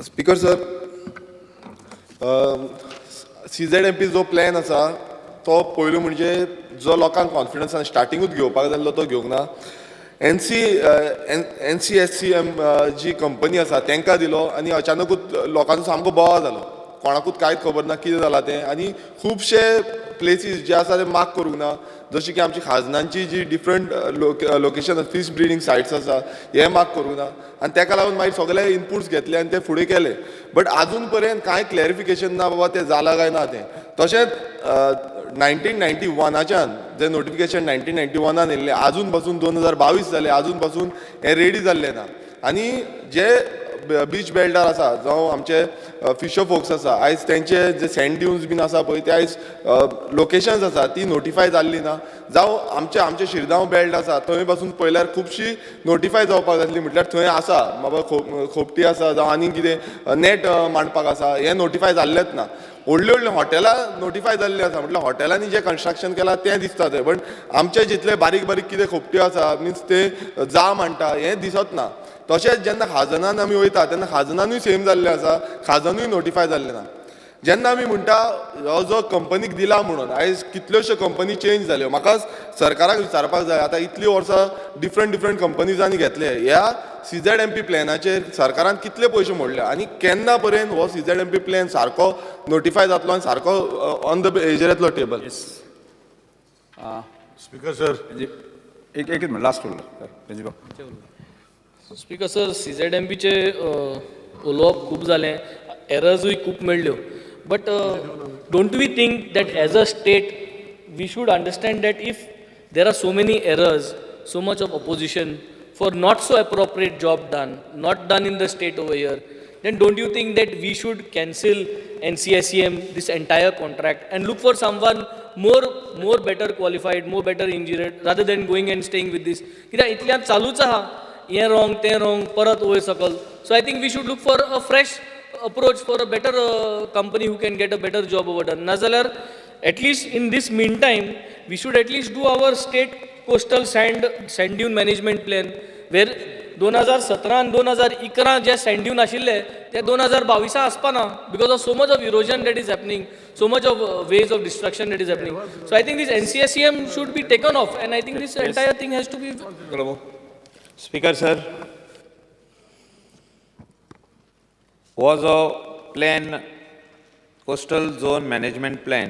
Speaker sir, CZMP जो plan आसा तो पयलो म्हणजे जो लोकांक कॉन्फिडन्सान स्टार्टिंगूच घेवपाक जाल्लो तो घेवंक ना. NCSCM जी कंपनी आसा तांकां दिलो आनी अचानकूच लोकांचो सामको बोवाळ जालो. कोणाकूच कांयच खबर ना कितें जालां तें. आनी खुबशे प्लेसीस जे आसा ते मार्क करूंक ना, जशी की आमची खाजनांची जी different location fish breeding sites आसा हे मार्क करूंक ना. आनी ताका लागून मागीर सगळे इनपुट्स घेतले आनी ते फुडें केले. बट आजून पर्यंत कांय क्लॅरिफिकेशन ना बाबा तें जालां काय ना तें. तशेंच 1991च्यान जे नोटिफिकेशन 1991 येयल्लें अजून पासून 2022 जाले अजून पासून हे रेडी जाल्ले ना आनी जे बीच बेल्टार आसा जावं आमचे फिशर फोक्स आसा आयज तेंचे जे सँड ड्यून्स बीन आसा पळय ते आयज लोकेशन्स आसा ती नोटिफाय जाल्ली ना जावं आमचे शिरगांव बेल्ट आसा थंय पासून पयल्यार खुबशी नोटिफाय जावपाक जातली म्हटल्यार थंय आसा बाबा खोपटी आसा जावं आनीक कितें नेट मांडपाक आसा हे नोटिफाय जाल्लेच ना व्हडलीं हॉटेलां नोटिफाय जाल्लीं आसा म्हटल्यार हॉटेलांनी जें कन्स्ट्रक्शन केलां तें दिसता थंय पण आमचे जितले बारीक बारीक कितें खोपट्यो आसा मिन्स ते जा म्हणटा हें दिसत ना तशेंच जेन्ना खाजनान आमी वयता तेन्ना खाजनानूय सेम जाल्लें आसा खाजनूय नोटिफाय जाल्लें ना जेन्ना आमी म्हणटा हो जो कंपनीक दिला म्हणून आयज कितल्योश्यो कंपनी चेंज जाल्यो म्हाका सरकाराक विचारपाक जाय आतां इतलीं वर्सां डिफरंट कंपनीजांनी घेतले ह्या CZMP प्लॅनाचेर सरकारान कितले पयशे मोडले आनी केन्ना पर्यंत हो CZMP प्लॅन सारको नोटिफाय जातलो आनी सारको ऑन द हेजेर येतलो टेबल स्पीकर सर एक मिनिट लास्ट उरलो स्पीकर सर CZMPचे उलोवप खूब जालें एरर्सूय खूब मेळ्ळ्यो but don't we think that as a state we should understand that if there are so many errors so much of opposition for not so appropriate job done, not done in the state over here, then don't you think that we should cancel NCSEM, this entire contract, and look for someone more better qualified, more better engineered, rather than going and staying with this? कित्याक इतल्यान चालूच आहा, हें wrong, तें wrong, परत वयर सकल. So I think we should look for a fresh approach for a better company who can get a better job over done. नाजाल्यार at least in this meantime, we should at least do our state coastal sand dune management plan where 2017 and 2011 J sand dune आशिल्ले ते 2022 आसपाना because of so much of erosion that is happening, so much of ways of destruction that is happening. So I think this NCSEM should be taken off and I think this entire thing has to be. Speaker sir, was a plan, coastal zone management plan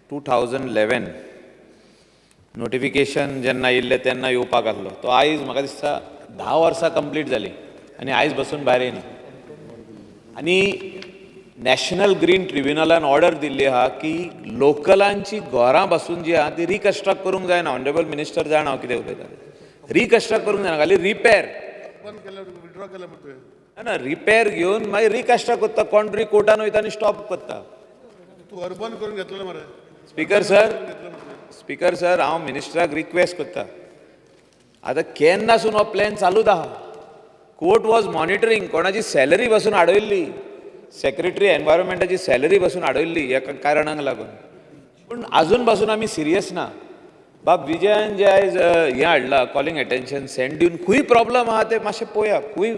2011 notification जेन्ना येयल्लें तेन्ना येवपाक आसलो तो आयज म्हाका दिसता 10 वर्सां complete जाली आनी आयज बसून भायर येना आनी नॅशनल ग्रीन ट्रिब्युनलान ऑर्डर दिल्ली आहा की लोकलांची घरां बसून जी आहा ती रिकन्स्ट्रक्ट करूंक जायना ऑनरेबल मिनिस्टर जाणा हांव कितें उलयता रिकन्स्ट्रक्ट करूंक जायना खाली रिपेर ना रिपेर घेवन मागीर रिकन्स्ट्रक्ट करता कोंट्री कोर्टान वयता आनी स्टॉप करता तूं अर्बन करून घेतलो मरे स्पीकर सर हांव मिनिस्टराक रिक्वेस्ट करता आतां केन्नासून हो प्लॅन चालूच आहा कोर्ट वॉज मॉनिटरींग कोणाची सॅलरी बसून आडयल्ली सेक्रेटरी एनवायरमेंटाची सॅलरी बसून आडयल्ली ह्या कारणाक लागून पूण आजून पासून आमी सिरियस ना बाब विजयान जे आयज हें हाडलां कॉलिंग एटेन्शन सँड ड्यून खूंय प्रॉब्लम आहा ते मातशें पळया खूंय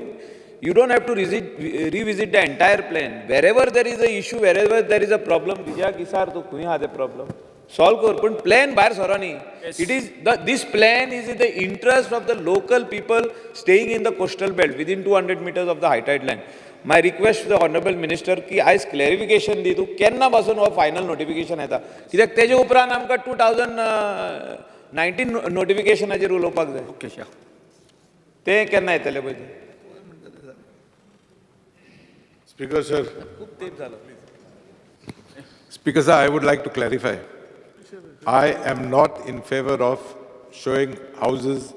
you don't have to revisit the entire plan. Wherever there is a issue, wherever there is a problem, Vijay Kisar to khui ha the problem. Solve kor, but plan bahar sorani. It is this plan is in the interest of the local people staying in the coastal belt within 200 meters of the high tide line. My request to the Honorable Minister की आयज clarification दी तूं केन्ना पासून हो final notification येता कित्याक तेजे उपरांत आमकां 2019 नोटिफिकेशनाचेर उलोवपाक जाय ओके तें केन्ना येतलें पळय तें Speaker sir. Speaker sir, I would like to clarify. I am not in favor of showing houses,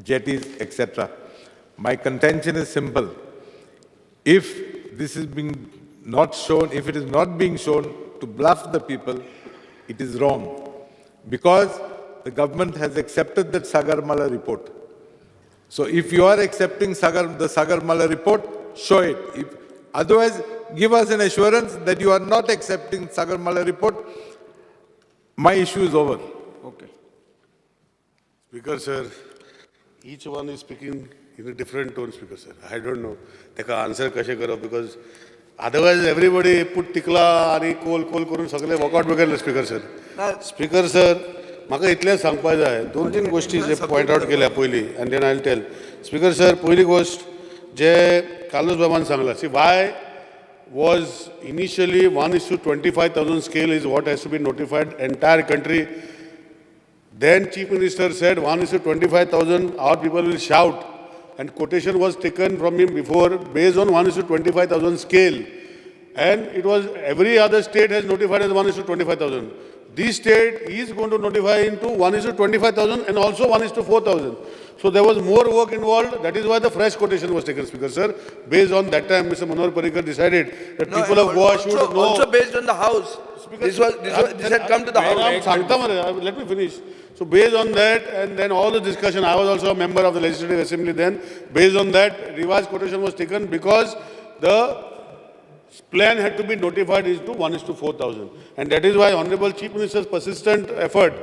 jetties, etc. My contention is simple. If this is being not shown, if it is not being shown to bluff the people, it is wrong. Because the government has accepted that Sagarmala report. So if you are accepting the Sagarmala report, show it. Otherwise, give us an assurance that you are not accepting Sagarmala report. My issue is over. Okay. Speaker sir, each one is speaking in a different tone, Speaker sir. I don't know. Teka answer kashe karo because otherwise everybody put tikla आणि कोल करून सगळे workout बघितले Speaker sir. Speaker sir, म्हाका इतलें सांगपाक जाय 2-3 गोष्टी जे point out केल्या पयली and then I'll tell. Speaker sir, पहिली गोष्ट जे Carlos Baban Sangla. See why was initially 1:25,000 scale is what has to be notified entire country. Then Chief Minister said 1:25,000 our people will shout and quotation was taken from him before based on 1:25,000 scale and it was every other state has notified as 1:25,000. this state is going to notify into 1:25,000 and also 1:4,000. So there was more work involved. That is why the fresh quotation was taken, Speaker, sir. Based on that time, Mr. Manohar Parrikar decided that No, people of Goa should also, know. also based on the house. This had come to the house. Let me finish. So based on that, and then all the discussion, I was also a member of the Legislative Assembly then. Based on that, revised quotation was taken because the plan had to be notified is to 1:4,000. And that is why Honorable Chief Minister's persistent effort,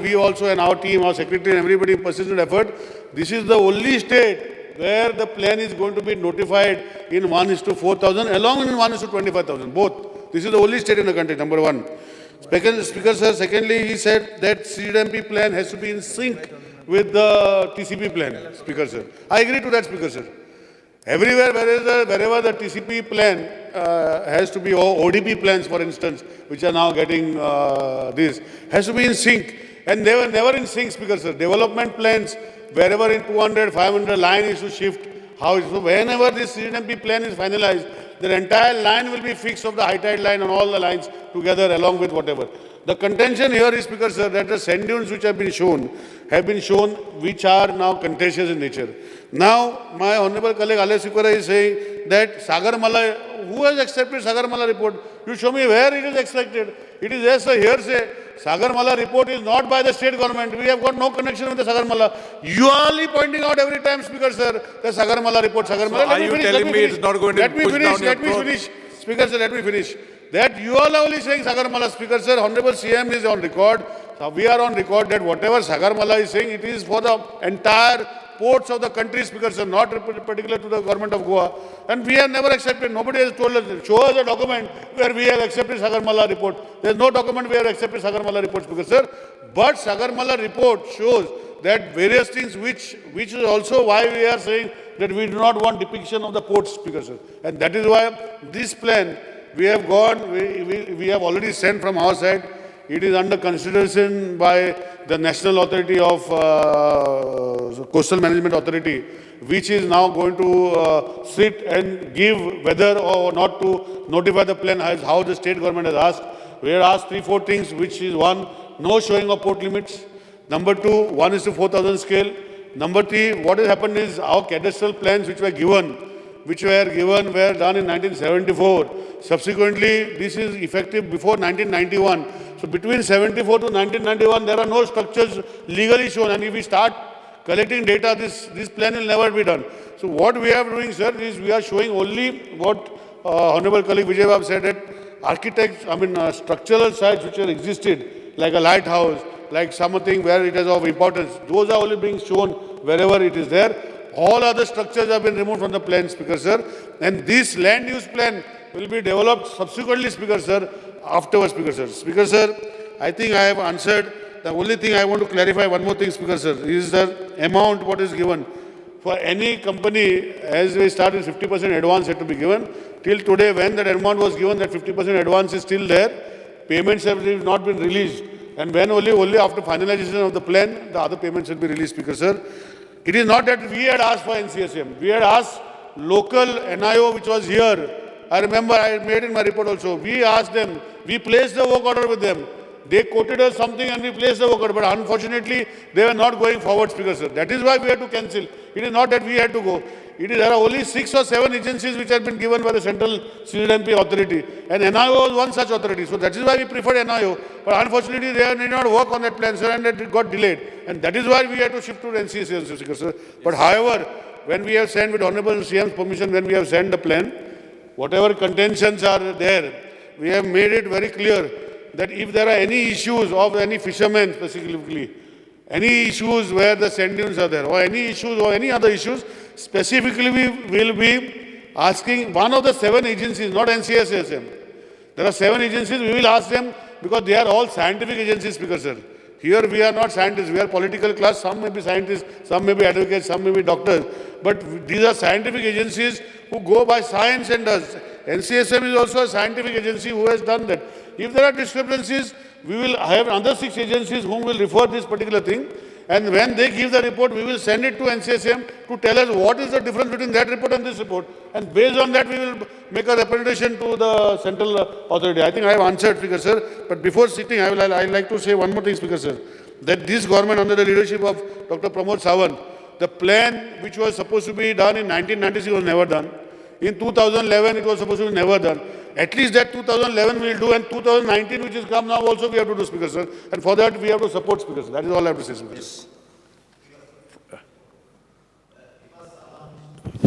we also and our team, our secretary and everybody persistent effort, this is the only state where the plan is going to be notified in 1:4,000 along with 1:25,000, both. This is the only state in the country, number one. Speaker, sir, secondly, he said that CZMP plan has to be in sync with the TCP plan, Speaker, sir. I agree to that, Speaker, sir. Everywhere, wherever the TCP plan has to be, or ODP plans, for instance, which are now getting this, has to be in sync. And they were never in sync, Speaker, sir. Development plans, wherever in 200, 500 line is to shift, so whenever this CZMP plan is finalized, the entire line will be fixed of the high tide line on all the lines together along with whatever. The contention here is, Speaker, sir, that the sand dunes which have been shown which are now contentious in nature. Now, my honorable colleague Ale Sikora is saying that Sagarmala, who has accepted Sagarmala report? You show me where it is accepted. It is just a hearsay. Sagarmala report is not by the state government. We have got no connection with the Sagarmala. You are only pointing out every time, Speaker, sir, the Sagarmala report. Sagarmala. So are you telling me it's not going to push down your Let me finish. Speaker, sir, let me finish. That you all are only saying Sagarmala, Speaker, sir. Honorable CM is on record. We are on record that whatever Sagarmala is saying, it is for the entire ports of the country, Speaker, sir, not particular to the government of Goa. And we have never accepted. Nobody has told us. Show us a document where we have accepted Sagarmala report. There is no document where we have accepted Sagarmala report, Speaker, sir. But Sagarmala report shows that various things which is also why we are saying that we do not want depiction of the ports, Speaker, sir. And that is why this plan we have gone, we have already sent from our side. It is under consideration by the National Authority of Coastal Management Authority, which is now going to sit and give whether or not to notify the plan as how the state government has asked. We have asked 3-4 things, which is one, no showing of port limits. Number two, 1:4,000 scale. Number three, what has happened is our cadastral plans which were done in 1974. Subsequently, this is effective before 1991. So between 74 to 1991, there are no structures legally shown. And if we start collecting data, this plan will never be done. So what we are doing, sir, is we are showing only what Honorable colleague Vijay Babu said that structural sites which have existed, like a lighthouse, like something where it is of importance, those are only being shown wherever it is there. All other structures have been removed from the plan, Speaker, sir. And this land use plan will be developed subsequently, Speaker, sir, afterwards, Speaker, sir. Speaker, sir, I think I have answered. The only thing I want to clarify, one more thing, Speaker, sir, is the amount what is given. For any company, as we started, 50% advance had to be given. Till today, when that amount was given, that 50% advance is still there. Payments have not been released. And when only after finalization of the plan, the other payments will be released, Speaker, sir. It is not that we had asked for NCSM. We had asked local NIO which was here. I remember I made in my report also. We asked them, we placed the work order with them. They quoted us something and we placed the work order. But unfortunately, they were not going forward, Speaker, sir. That is why we had to cancel. It is not that we had to go. There are only 6 or 7 agencies which have been given by the Central CZMP authority. And NIO was one such authority. So that is why we preferred NIO. But unfortunately, they did not work on that plan, sir, and it got delayed. And that is why we had to shift to NCSM, Speaker, sir. But however, when we have sent with Honorable CM's permission, when we have sent the plan, whatever contentions are there, we have made it very clear that if there are any issues of any fishermen specifically, any issues where the sand dunes are there, or any issues or any other issues, specifically we will be asking one of the 7 agencies, not NCSM. There are 7 agencies, we will ask them because they are all scientific agencies, Speaker, sir. Here we are not scientists, we are political class, some may be scientists, some may be advocates, some may be doctors. But these are scientific agencies who go by science and does. NCSM is also a scientific agency who has done that. If there are discrepancies, we will have another 6 agencies whom will refer this particular thing. And when they give the report, we will send it to NCSM to tell us what is the difference between that report and this report. And based on that, we will make a representation to the central authority. I think I have answered, Speaker Sir. But before sitting, I would like to say one more thing, Speaker Sir. That this government, under the leadership of Dr. Pramod Sawant, the plan which was supposed to be done in 1996 was never done. In 2011, it was supposed to be never done. At least that 2011 we will do, and 2019, which is come now, also we have to do, Speaker Sir. And for that, we have to support, Speaker Sir. That is all I have to say, Speaker Sir.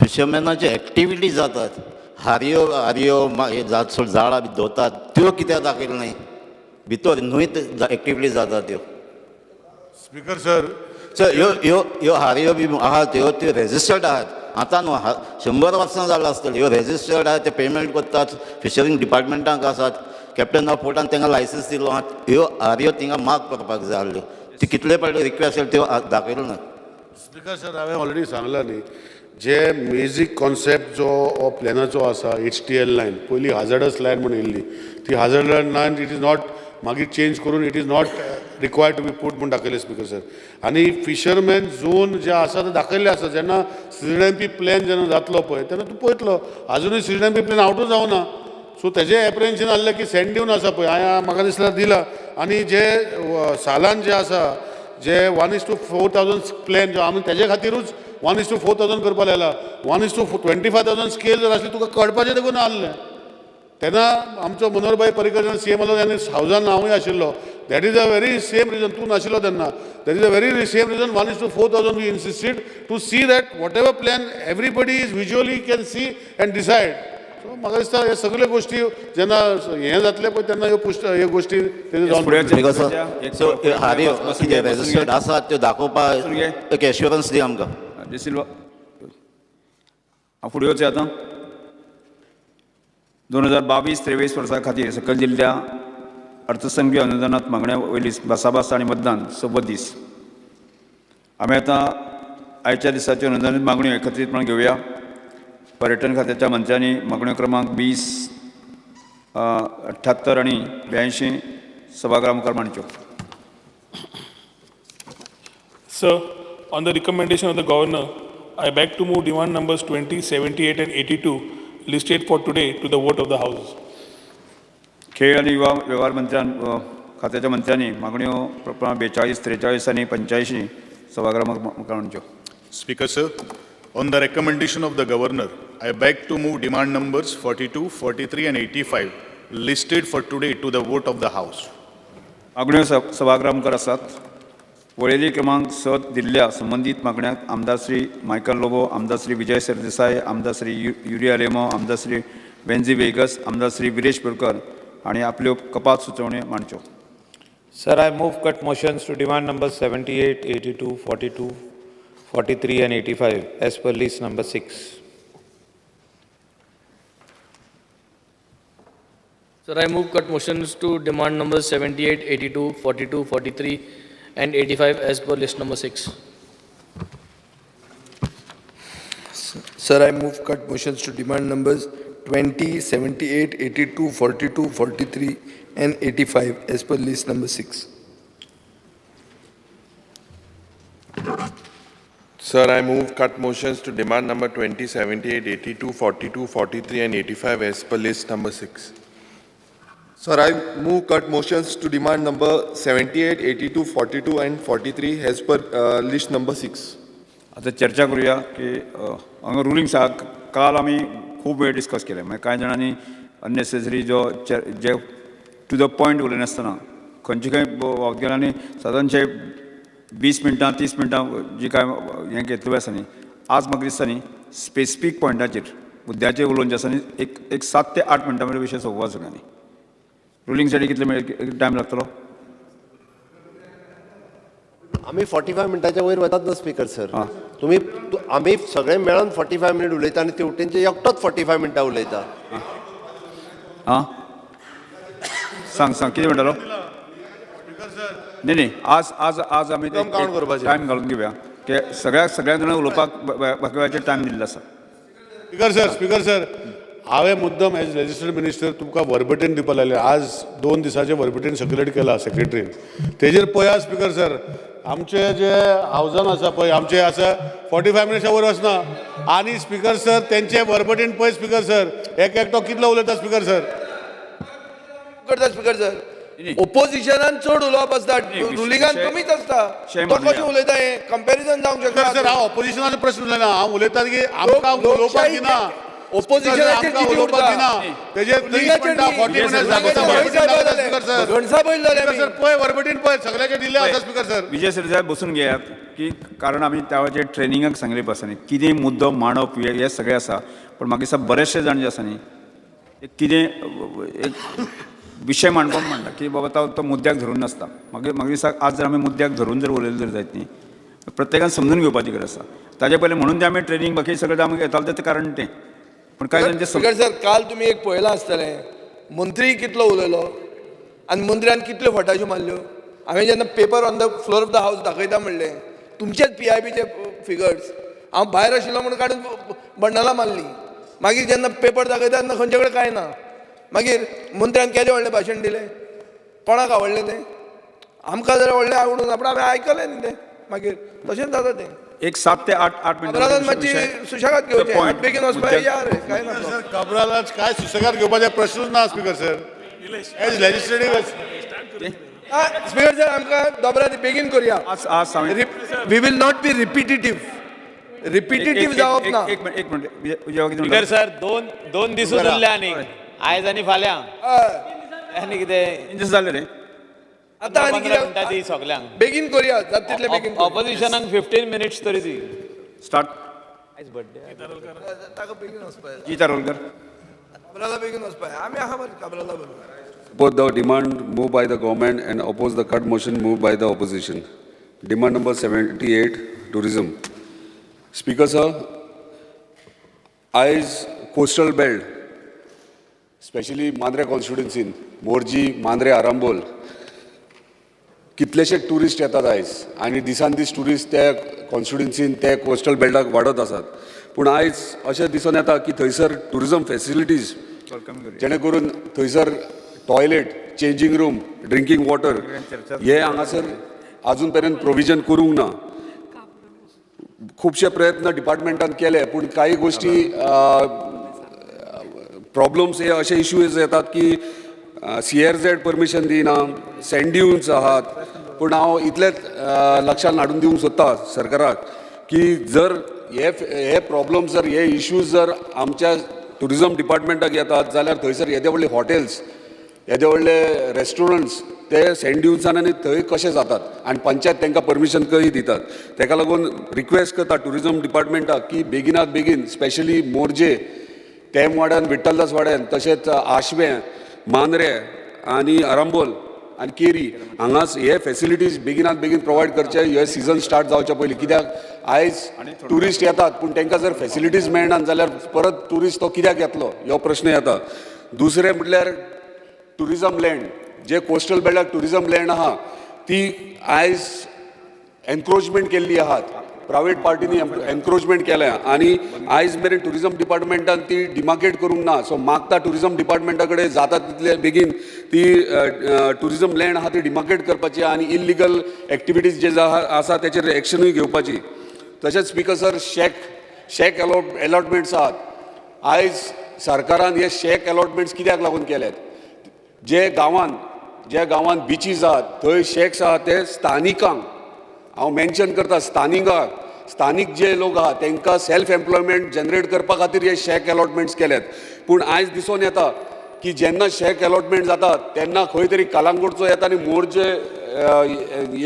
फिशरमॅनाचे activity जातात, हारयो झाडां धोतात, त्यो कित्याक दाखयल्यो नाही? भितर न्हंयत activity जातात त्यो. Speaker Sir, सर ह्यो हारयो बी आहात त्यो रेजिस्टर्ड आहात. आतां न्हू 100 वर्सां जालां आसतली. ह्यो रेजिस्टर्ड आहात, ते पेमेंट करतात, फिशरींग डिपार्टमेंटाक आसात, कॅप्टन ऑफ पोर्टान तांकां लायसन्स दिलो आहा. ह्यो हारयो थिंगा मार्क करपाक जाय आसल्यो. ती कितले फावटी रिक्वेस्ट केली त्यो दाखयलो ना. स्पीकर सर, हांवें ऑलरेडी सांगलां न्ही, जे बेजीक कॉन्सेप्ट जो प्लॅनाचो आसा, HTL लायन, पयलीं हाजार्डस लायन म्हणून येयल्ली, ती hazards line it is not मागीर चेंज करून it is not required to be put म्हणून दाखयलें, स्पीकर सर. आनी फिशरमॅन झोन जे आसा ते दाखयल्ले आसा. जेन्ना CZMP प्लॅन जेन्ना जातलो पळय तेन्ना तूं पळयतलो आजुनूय CZMP प्लॅन आवटूच जावना. सो तेजें एप्रिहेन्शन आसलें की सँड डिवन आसा पळय, हांवें म्हाका दिसता दिला. आनी जे सालान जे आसा, जे 1:4,000 प्लॅन जो आमी तेजे खातीरूच 1:4,000 करपा लायला. 1:25,000 स्केल जर आसली तुका कळपाचें देखून ना आसलें. तेन्ना आमचो मनोहरभाई पर्रीकर जेन्ना CM आसलो तेन्ना हावजान हांवूय आशिल्लो. That is a very same reason. तूं नाशिल्लो तेन्ना. That is a very same reason 1:4,000 we insisted to see that whatever plan everybody is visually can see and decide. So म्हाका दिसता हे सगळे गोश्टी जेन्ना हें जातले पळय तेन्ना ह्यो गोश्टी तेजे जावन सो हारयो कितें रेजिस्टर्ड आसात त्यो दाखोवपाक एक एश्युरन्स दी आमकां. डिसिल्वा हांव फुडें वचें आतां. 2022-23 वर्सा खातीर सकयल जिल्ल्या अर्थसंघीय अनुदानांत मागण्या वयली भासाभास आनी मतदान 90 दीस. आमी आतां आयच्या दिसाच्यो अनुदानीत मागण्यो एकत्रीतपणान घेवया. पर्यटन खात्याच्या मंत्र्यांनी मागण्यो क्रमांक 20, 78 आनी 82 सभागृहा मुखार मांडच्यो. Sir, on the recommendation of the Governor, I beg to move demand numbers 20, 78 and 82 listed for today to the vote of the House. खेळ आनी युवा वेव्हार खात्याच्या मंत्र्यांनी मागण्यो क्रमांक 42, 43 आनी 85 सभागृहा मुखार मांडच्यो. Speaker Sir, on the recommendation of the Governor, I beg to move demand numbers 42, 43 and 85 listed for today to the vote of the House. मागण्यो सभागृहा मुखार आसात. वळेरी क्रमांक 7 दिल्ल्या संबंधीत मागण्यांक आमदार श्री मायकल लोबो, आमदार श्री विजय सरदेसाय, आमदार श्री युरिया लेमो, आमदार श्री वेन्झी वेगस, आमदार श्री विरेश पुरकर हांणी आपल्यो कपात सुचोवण्यो मांडच्यो. Sir, I move cut motions to demand numbers 78, 82, 42, 43 and 85 as per list number 6. Sir, I move cut motions to demand numbers 78, 82, 42, 43 and 85 as per list number 6. Sir, I move cut motions to demand numbers 20, 78, 82, 42, 43 and 85 as per list number 6. Sir, I move cut motions to demand number 20, 78, 82, 42, 43 and 85 as per list number 6. Sir, I move cut motions to demand number 78, 82, 42 and 43 as per list number 6. आता चर्चा करूया की हांगा रुलिंग्स काल आमी खूब वेळ discuss केले. मागीर कांय जाणांनी अननेसेसरी जे टू द पॉयंट उलयनासतना आसतना खंयची खंय वकिलांनी सादारणशे 20 मिनटां 30 मिनटां जी काय हें घेतली आसा न्ही, आज म्हाका दिसता न्ही स्पेसिफीक पॉयंटाचेर मुद्द्याचेर उलोवन जे आसा न्ही एक 7 ते 8 मिनटां मेरेन विशय सोंपवा सगळ्यांनी. रुलिंगसाठी कितले टायम लागतलो? आमी 45 मिनटाच्या वयर वतात ना स्पीकर सर. तुमी आमी सगळे मेळून 45 मिनिट उलयता आनी तेवटेंचे एकटोच 45 मिनटां उलयता. आं सांग कितें म्हणटालो? न्ही आज आज आज आमी काउंट करपाचें टायम घालून घेवया की सगळ्या जाणांक उलोवपाक बाकीचे टायम दिल्लो आसा. स्पीकर सर, हांवें मुद्दम एज लेजिस्लेटिव्ह मिनिस्टर तुमकां वर्बटेन दिवपाक लायलें. आज 2 दिसाचें वर्बटेन सर्क्युलेट केला सेक्रेटरीन. तेजेर पळया स्पीकर सर, आमचे जे हावजान आसा पळय आमचे आसा 45 मिनिट्सा वयर वचना आनी स्पीकर सर तेंचे वर्बटीन पळय स्पीकर सर एक एकटो कितलो उलयता स्पीकर सर करता स्पीकर सर ओपोजिशनान चड उलोवप आसता रुलिंगान कमीच आसता तो कशें उलयता हे कंपॅरिजन जावंक शकता सर हांव ऑपोजिशनाचो प्रश्न उलयना हांव उलयता की आमकां उलोवपाक दिना ओपोजिशनाचेर कितें उरता तेजेर 30 मिनटां 40 मिनिट्स स्पीकर सर घणसा पळयलो आमी सर पळय वर्बटीन पळय सगळ्याचे दिल्ले आसा स्पीकर सर विजय सरदेसाय बसून घेयात की कारण आमी त्या वेळाचेर ट्रेनिंगाक सांगले पासांनी कितें मुद्दो मांडप हे सगळें आसा पण म्हाका दिसता बरेचशे जाण जे आसा न्ही एक कितें एक विशय मांडपाक म्हणटा की बाबा तो मुद्द्याक धरून नासता म्हाका दिसता आज जर आमी मुद्द्याक धरून जर उलयले जर जायत न्ही प्रत्येकान समजून घेवपाची गरज आसा ताजे पयलीं म्हणून ते आमी ट्रेनींग बाकी सगळें आमी घेताले तें कारण तें पण कांय जाण स्पीकर सर काल तुमी एक पळयलां आसतलें मंत्री कितलो उलयलो आनी मंत्र्यान कितल्यो फटाच्यो मारल्यो हांवें जेन्ना paper on the floor of the हावस दाखयता म्हणलें तुमचेच PIBचे फिगर्स हांव भायर आशिल्लो म्हणून काडून बंडलां मारलीं मागीर जेन्ना पेपर दाखयता तेन्ना खंयचे कडेन कांय ना मागीर मंत्र्यान केदें व्हडलें भाशण दिलें कोणाक आवडलें तें आमकां जर व्हडलें आवडून आपण हांवें आयकलें न्ही तें मागीर तशेंच जाता तें एक 7 ते 8 अपराधान मातशी सुशेगाद घेवचें बेगीन वचपाक या रे काय ना सर कबरालाच काय सुसेगाद घेवपाचे प्रश्नूच ना speaker sir as legislative speaker sir आमकां दोबरा बेगीन करुया आज we will not be repetitive जावप ना एक मिनिट स्पीकर सर दोन दीस उरले आनी आयज आनी फाल्यां आनी कितें जालें रे आतां आनी 15 मिनटां दी सगल्यांक बेगीन करुया जाता तितले बेगीन ऑपोजिशनाक 15 मिनिट्स तरी दी स्टार्ट आयज बर्थडे ताका बेगीन वचपाक गीता रोलकर काबराला बेगीन वचपाक आमी आहा बरें काबराला बरोबर Support the demand moved by the government and oppose the cut motion moved by the opposition. Demand number 78, tourism. Speaker sir, eyes coastal belt, especially Mandre constituency, Morji, Mandre, Arambol. कितलेशे टुरिस्ट येतात आयज आनी दिसान दीस tourist त्या कॉन्स्टिट्युन्सीन त्या coastal बेल्टाक वाडत आसात पूण आयज अशें दिसून येता की थंयसर टुरिजम फेसिलिटीज जेणे करून थंयसर toilet changing room drinking water हे हांगासर आजून पर्यंत प्रोविजन करूंक ना खुबशे प्रयत्न डिपार्टमेंटान केले पूण काही गोष्टी प्रॉब्लम्स हे अशे इश्यूज येतात की CRZ परमिशन दिना सँड ड्युन्स आहात पूण हांव इतलेंच लक्षांत हाडून दिवंक सोदता सरकाराक की जर हे प्रॉब्लम्स जर हे इश्यूज जर आमच्या टुरिजम डिपार्टमेंटाक येतात जाल्यार थंयसर येदे व्हडले हॉटेल्स येदे व्हडले रेस्टॉरंट्स ते सँड ड्युन्सान आनी थंय कशे जातात आनी पंचायत तांकां परमिशन कशी दितात ताका लागून रिक्वेस्ट करता टुरिजम डिपार्टमेंटाक की बेगिनात बेगीन स्पेशली मोरजे तेम वाड्यान विठ्ठलदास वाड्यान तशेंच आशवें मांद्रे आनी आरांबोल आनी केरी हांगास हे फेसिलिटीज बेगिनात बेगीन प्रोवायड करचे हे सिजन स्टार्ट जावचे पयलीं कित्याक आयज टुरिस्ट येतात पूण तांकां जर फेसिलिटीज मेळनात जाल्यार परत टुरिस्ट तो कित्याक येतलो हो प्रश्न येता दुसरें म्हटल्यार टुरिजम लँड जे कोस्टल बेल्टाक टुरिजम लँड आहा ती आयज एनक्रोचमेंट केल्ली आहात प्रायवेट पार्टीनी एनक्रोचमेंट केल्या आनी आयज मेरेन टुरिजम डिपार्टमेंटान ती डिमार्केट करूंक ना सो मागता टुरिजम डिपार्टमेंटा कडेन जाता तितले बेगीन ती टुरिजम लँड आहा ती डिमार्केट करपाची आनी इल्लिगल एक्टिविटीज जे आसा तेचेर एक्शनूय घेवपाची तशेंच स्पीकर सर शेक अलॉटमेंट्स आहात आयज सरकारान हे शेक अलॉटमेंट्स कित्याक लागून केल्यात जे गांवांत बिचीज आहात थंय शेक्स आहात ते स्थानिकांक हांव मेन्शन करता स्थानीक जे लोक आहात तांकां सेल्फ एम्प्लॉयमेंट जनरेट करपा खातीर हे शेक अलॉटमेंट्स केल्यात पूण आयज दिसून येता की जेन्ना शेक अलॉटमेंट जाता तेन्ना खंय तरी कलांगूटचो येता आनी मोरजे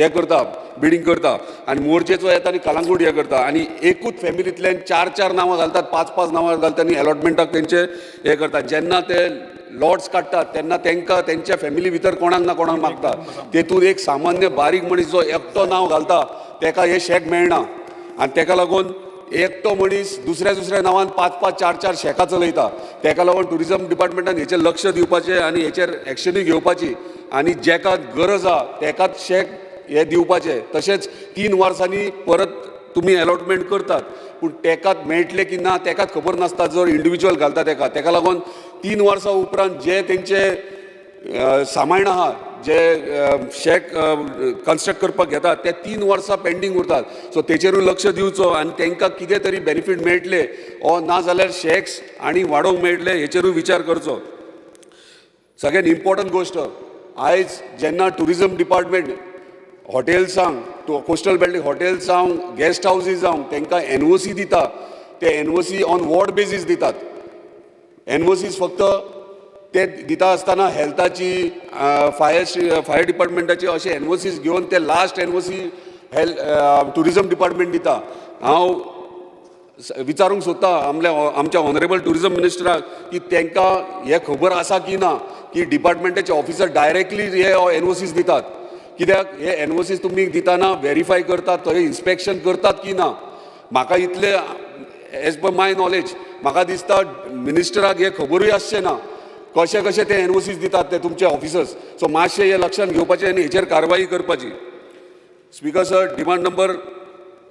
हे करता बिडिंग करता आनी मोरजेचो येता आनी कलांगूट हे करता आनी एकूच फॅमिलींतल्यान 4 नांवां घालतात 5 नांवां घालतात आनी अलॉटमेंटाक तेंचे हे करतात जेन्ना ते लॉट्स काडटात तेन्ना तांकां तेंच्या फॅमिली भितर कोणाक ना कोणाक मागता तेतून एक सामान्य बारीक मनीस जो एकटो नांव घालता ताका हे शेक मेळना आनी ताका लागून एकटो मनीस दुसऱ्या नांवान 5 4 शेकां चलयता ताका लागून टुरिजम डिपार्टमेंटान हेचेर लक्ष दिवपाचें आनी हेचेर एक्शनूय घेवपाची आनी जेका गरज आहा तेकाच शेक हे दिवपाचें तशेंच 3 वर्सांनी परत तुमी अलॉटमेंट करतात पूण तेकाच मेळटले की ना तेकाच खबर नासता जर इंडिविज्युअल घालता ताका लागून 3 वर्सां उपरांत जे तेंचे सामायण आहा जे शेक कन्स्ट्रक्ट करपाक घेतात ते 3 वर्सां पेंडींग उरतात. सो तेचेरूय लक्ष दिवचो आनी तांकां कितें तरी बेनिफीट मेळटले ओ ना जाल्यार शेक्स आनी वाडोवंक मेळटले हेचेरूय विचार करचो. सगळ्यात इम्पॉर्टंट गोष्ट आयज जेन्ना टुरिजम डिपार्टमेंट हॉटेल्सांक कोस्टल बेल्ट हॉटेल्सांक गेस्ट हावजीस जावं तांकां NOC दिता ते NOC ऑन वॉर्ड बेजीस दितात. NOCs फक्त ते दिता आसतना हेल्थाची फायर डिपार्टमेंटाची अशे NOCs घेवन ते लास्ट NOC टुरिजम डिपार्टमेंट दिता. हांव विचारूंक सोदता आमच्या ऑनरेबल टुरिजम मिनिस्टराक की तांकां हें खबर आसा की ना की डिपार्टमेंटाचे ऑफिसर डायरेक्टली हे NOCs दितात. कित्याक हे NOCs तुमी दितना व्हेरीफाय करतात थंय इन्स्पेक्शन करतात की ना. म्हाका इतले एज पर माय नॉलेज म्हाका दिसता मिनिस्टराक हे खबरूय आसचें ना कशे कशे ते NOCs दितात ते तुमचे ऑफिसर्स. सो मातशें हे लक्षांत घेवपाचें आनी हेचेर कारवाई करपाची. Speaker sir, demand number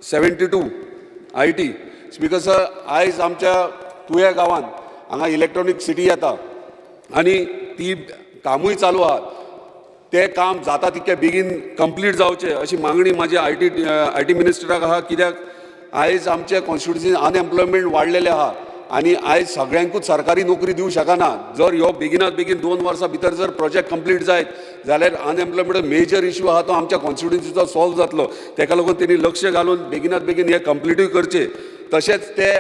72 IT. Speaker sir, आयज आमच्या तुया गांवांत हांगा इलेक्ट्रॉनीक सिटी येता आनी ती कामूय चालू आहा. ते काम जाता तितके बेगीन कंप्लीट जावचें अशी मागणी म्हाजी IT मिनिस्टराक आहा. कित्याक आयज आमचे कॉन्स्टिट्युन्सीन अनएम्प्लॉयमेंट वाडलेलें आहा आनी आयज सगळ्यांकूच सरकारी नोकरी दिवंक शकना. जर ह्यो बेगिनात बेगीन 2 वर्सां भितर जर प्रोजेक्ट कंप्लीट जायत जाल्यार अनएम्प्लॉयमेंट मेजर इश्यू आहा तो आमच्या कॉन्स्टिट्युन्सीचो सॉल्व जातलो. ताका लागून तेणी लक्ष घालून बेगिनात बेगीन हे कंप्लीटूय करचें. तशेंच ते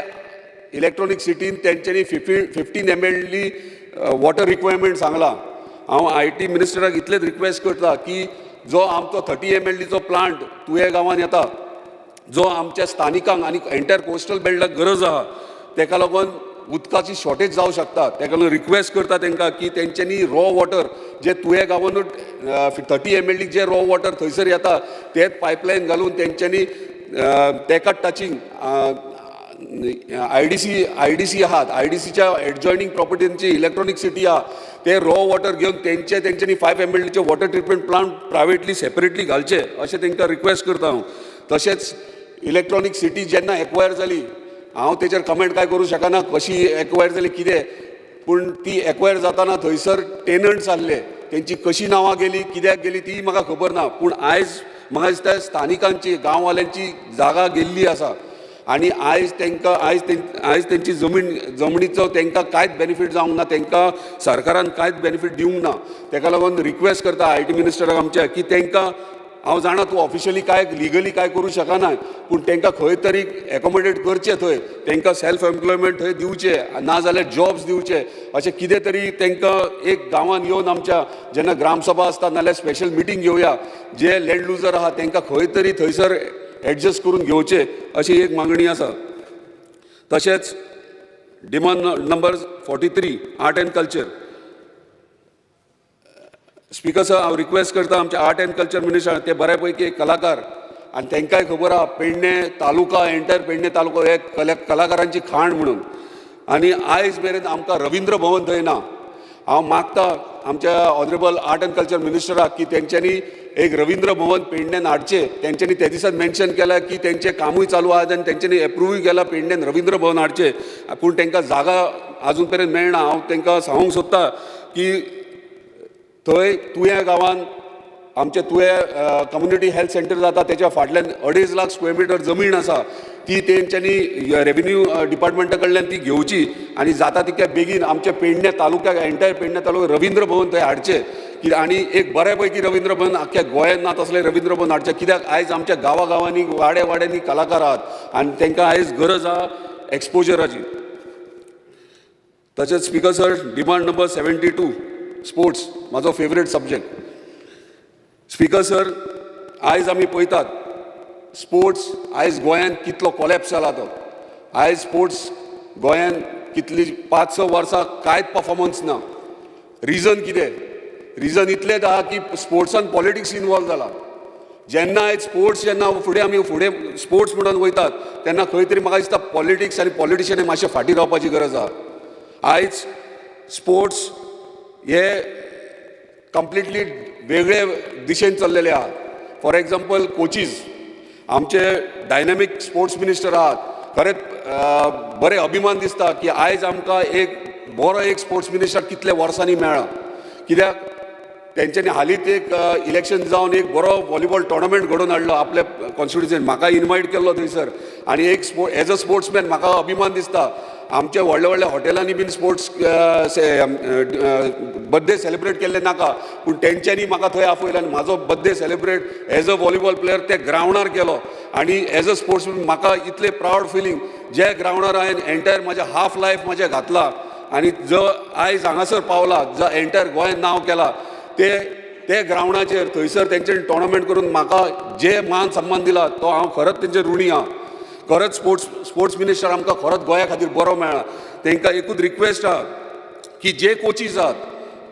इलेक्ट्रॉनीक सिटीन तेंच्यांनी 15 ml वॉटर रिक्वायरमेंट सांगला. हांव IT मिनिस्टराक इतलेच रिक्वेस्ट करता की जो आमचो 30 ml प्लांट तुये गांवांत येता जो आमच्या स्थानिकांक आनी एंटायर कोस्टल बेल्टाक गरज आहा ताका लागून उदकाची शॉर्टेज जावं शकता. ताका लागून रिक्वेस्ट करता तांकां की तेंच्यांनी रॉ वॉटर जे तुये गांवांतूच 30 ml जे रॉ वॉटर थंयसर येता तेच पायपलायन घालून तेंच्यांनी ताका टचिंग IDC आहात IDCच्या एडजॉयनिंग प्रॉपर्टींची इलेक्ट्रॉनीक सिटी आहा ते रॉ वॉटर घेवन तेंच्यांनी 5 ml water treatment plant privately separately घालचे अशें तांकां रिक्वेस्ट करता हांव. तशेंच इलेक्ट्रॉनीक सिटी जेन्ना एक्वायर जाली हांव तेचेर कमेंट काय करूं शकना कशी एक्वायर जाली कितें, पूण ती एक्वायर जाताना थंयसर टेनंट्स आसले तेंची कशी नांवां गेली कित्याक गेली ती म्हाका खबर ना. पूण आयज म्हाका दिसता स्थानिकांची गांववाल्यांची जागा गेल्ली आसा आनी आयज तेंची जमनीचो तांकां कांयच बेनिफीट जावंक ना. तांकां सरकारान कांयच बेनिफीट दिवंक ना. ताका लागून रिक्वेस्ट करता IT मिनिस्टराक आमच्या की तांकां हांव जाणा तूं ऑफिशियली काय लिगली काय करूं शकना पूण तांकां खंय तरी एकोमोडेट करचें थंय तांकां सेल्फ एम्प्लॉयमेंट थंय दिवचें ना जाल्यार जॉब्स दिवचे अशें कितें तरी तांकां एक गांवांत येवन आमच्या जेन्ना ग्रामसभा आसता नाल्यार स्पेशल मिटींग घेवया. जे लँड लुजर आहा तांकां खंय तरी थंयसर एडजस्ट करून घेवचे अशी एक मागणी आसा. तशेंच demand number 43 art and culture. Speaker sir, हांव रिक्वेस्ट करता आमच्या आर्ट एंड कल्चर मिनिस्टर ते बऱ्यापैकी कलाकार आनी तांकांय खबर आहा पेडणे तालुका एंटायर पेडणे तालुको हे कलाकारांची खाण म्हणून आनी आयज मेरेन आमकां रवींद्र भवन थंय ना. हांव मागता आमच्या ऑनरेबल आर्ट एंड कल्चर मिनिस्टराक की तेंच्यांनी एक रवींद्र भवन पेडण्यान हाडचें. तेंच्यांनी त्या दिसात मेन्शन केलां की तेंचें कामूय चालू आहा आनी तेंच्यांनी एप्रूव्हय केलां पेडण्यान रवींद्र भवन हाडचें पूण तांकां जागा आजून पर्यंत मेळना. हांव तांकां सांगूंक सोदता की थंय तुया गांवांत आमचे तुये कम्युनिटी हेल्थ सेंटर जाता तेच्या फाटल्यान 2.5 लाख स्क्वेअर मिटर जमीन आसा ती तेंच्यांनी रेव्हेन्यू डिपार्टमेंटा कडल्यान ती घेवची आनी जाता तितक्या बेगीन आमच्या पेडणे तालुक्याक एंटायर पेडणे तालुक्याक रवींद्र भवन थंय हाडचें आनी एक बऱ्यापैकी रवींद्र भवन आख्ख्या गोंयांत ना तसलें रवींद्र भवन हाडचें. कित्याक आयज आमच्या गांवांनी वाड्यांनी कलाकार आहात आनी तांकां आयज गरज आहा एक्सपोजराची. तशेंच speaker sir, demand number 72 sports म्हाजो फेवरेट सब्जेक्ट. स्पीकर सर, आयज आमी पळयतात स्पोर्ट्स आयज गोंयांत कितलो कॉलेप्स जाला तो. आयज स्पोर्ट्स गोंयांत कितली 5-6 वर्सां कांयच परफॉर्मन्स ना. रिजन कितें? रिजन इतलेंच आहा की स्पोर्ट्सान पॉलिटिक्स इनवॉल्व जाला. जेन्ना आयज स्पोर्ट्स जेन्ना फुडें स्पोर्ट्स म्हणून वयतात तेन्ना खंय तरी म्हाका दिसता पॉलिटिक्स आनी पॉलिटिशियन मातशें फाटीं रावपाची गरज आहा. आयज स्पोर्ट्स हे कंप्लिटली वेगळे दिशेन चल्लेले आहात. फॉर एग्जाम्पल कोचीस आमचे डायनॅमीक स्पोर्ट्स मिनिस्टर आहात. खरेंच बरें अभिमान दिसता की आयज आमकां एक बरो एक स्पोर्ट्स मिनिस्टर कितले वर्सांनी मेळ्ळा. कित्याक तेंच्यांनी हालींच एक इलेक्शन जावन एक बरो व्हॉलीबॉल टोर्नामेंट घडोवन हाडलो आपल्या कॉन्स्टिट्युन्सीन. म्हाका इन्वायट केल्लो थंयसर आनी एक एज अ स्पोर्ट्समॅन म्हाका अभिमान दिसता. आमच्या व्हडल्या व्हडल्या हॉटेलांनी बीन स्पोर्ट्स बर्थडे सेलिब्रेट केल्ले नाका, पूण तेंच्यांनी म्हाका थंय आपयलें आनी म्हाजो birthday celebrate as a volleyball player ते ग्रावंडार केलो. आनी एज अ स्पोर्ट्समॅन म्हाका इतलें प्रावड फिलींग जे ग्रावंडार हांवें एंटायर म्हाजें हाफ लायफ म्हाजें घातलां आनी जो आयज हांगासर पावला, जो एंटायर गोंयांत नांव केलां, ते ग्रावंडाचेर थंयसर तेंच्यांनी टोर्नामेंट करून म्हाका जे मान सन्मान दिला तो हांव खरोच तेंचे ऋणी आहा. खरोच स्पोर्ट्स मिनिस्टर आमकां खरोच गोंया खातीर बरो मेळ्ळा. तांकां एकूच रिक्वेस्ट आहा की जे कोचीज आहात,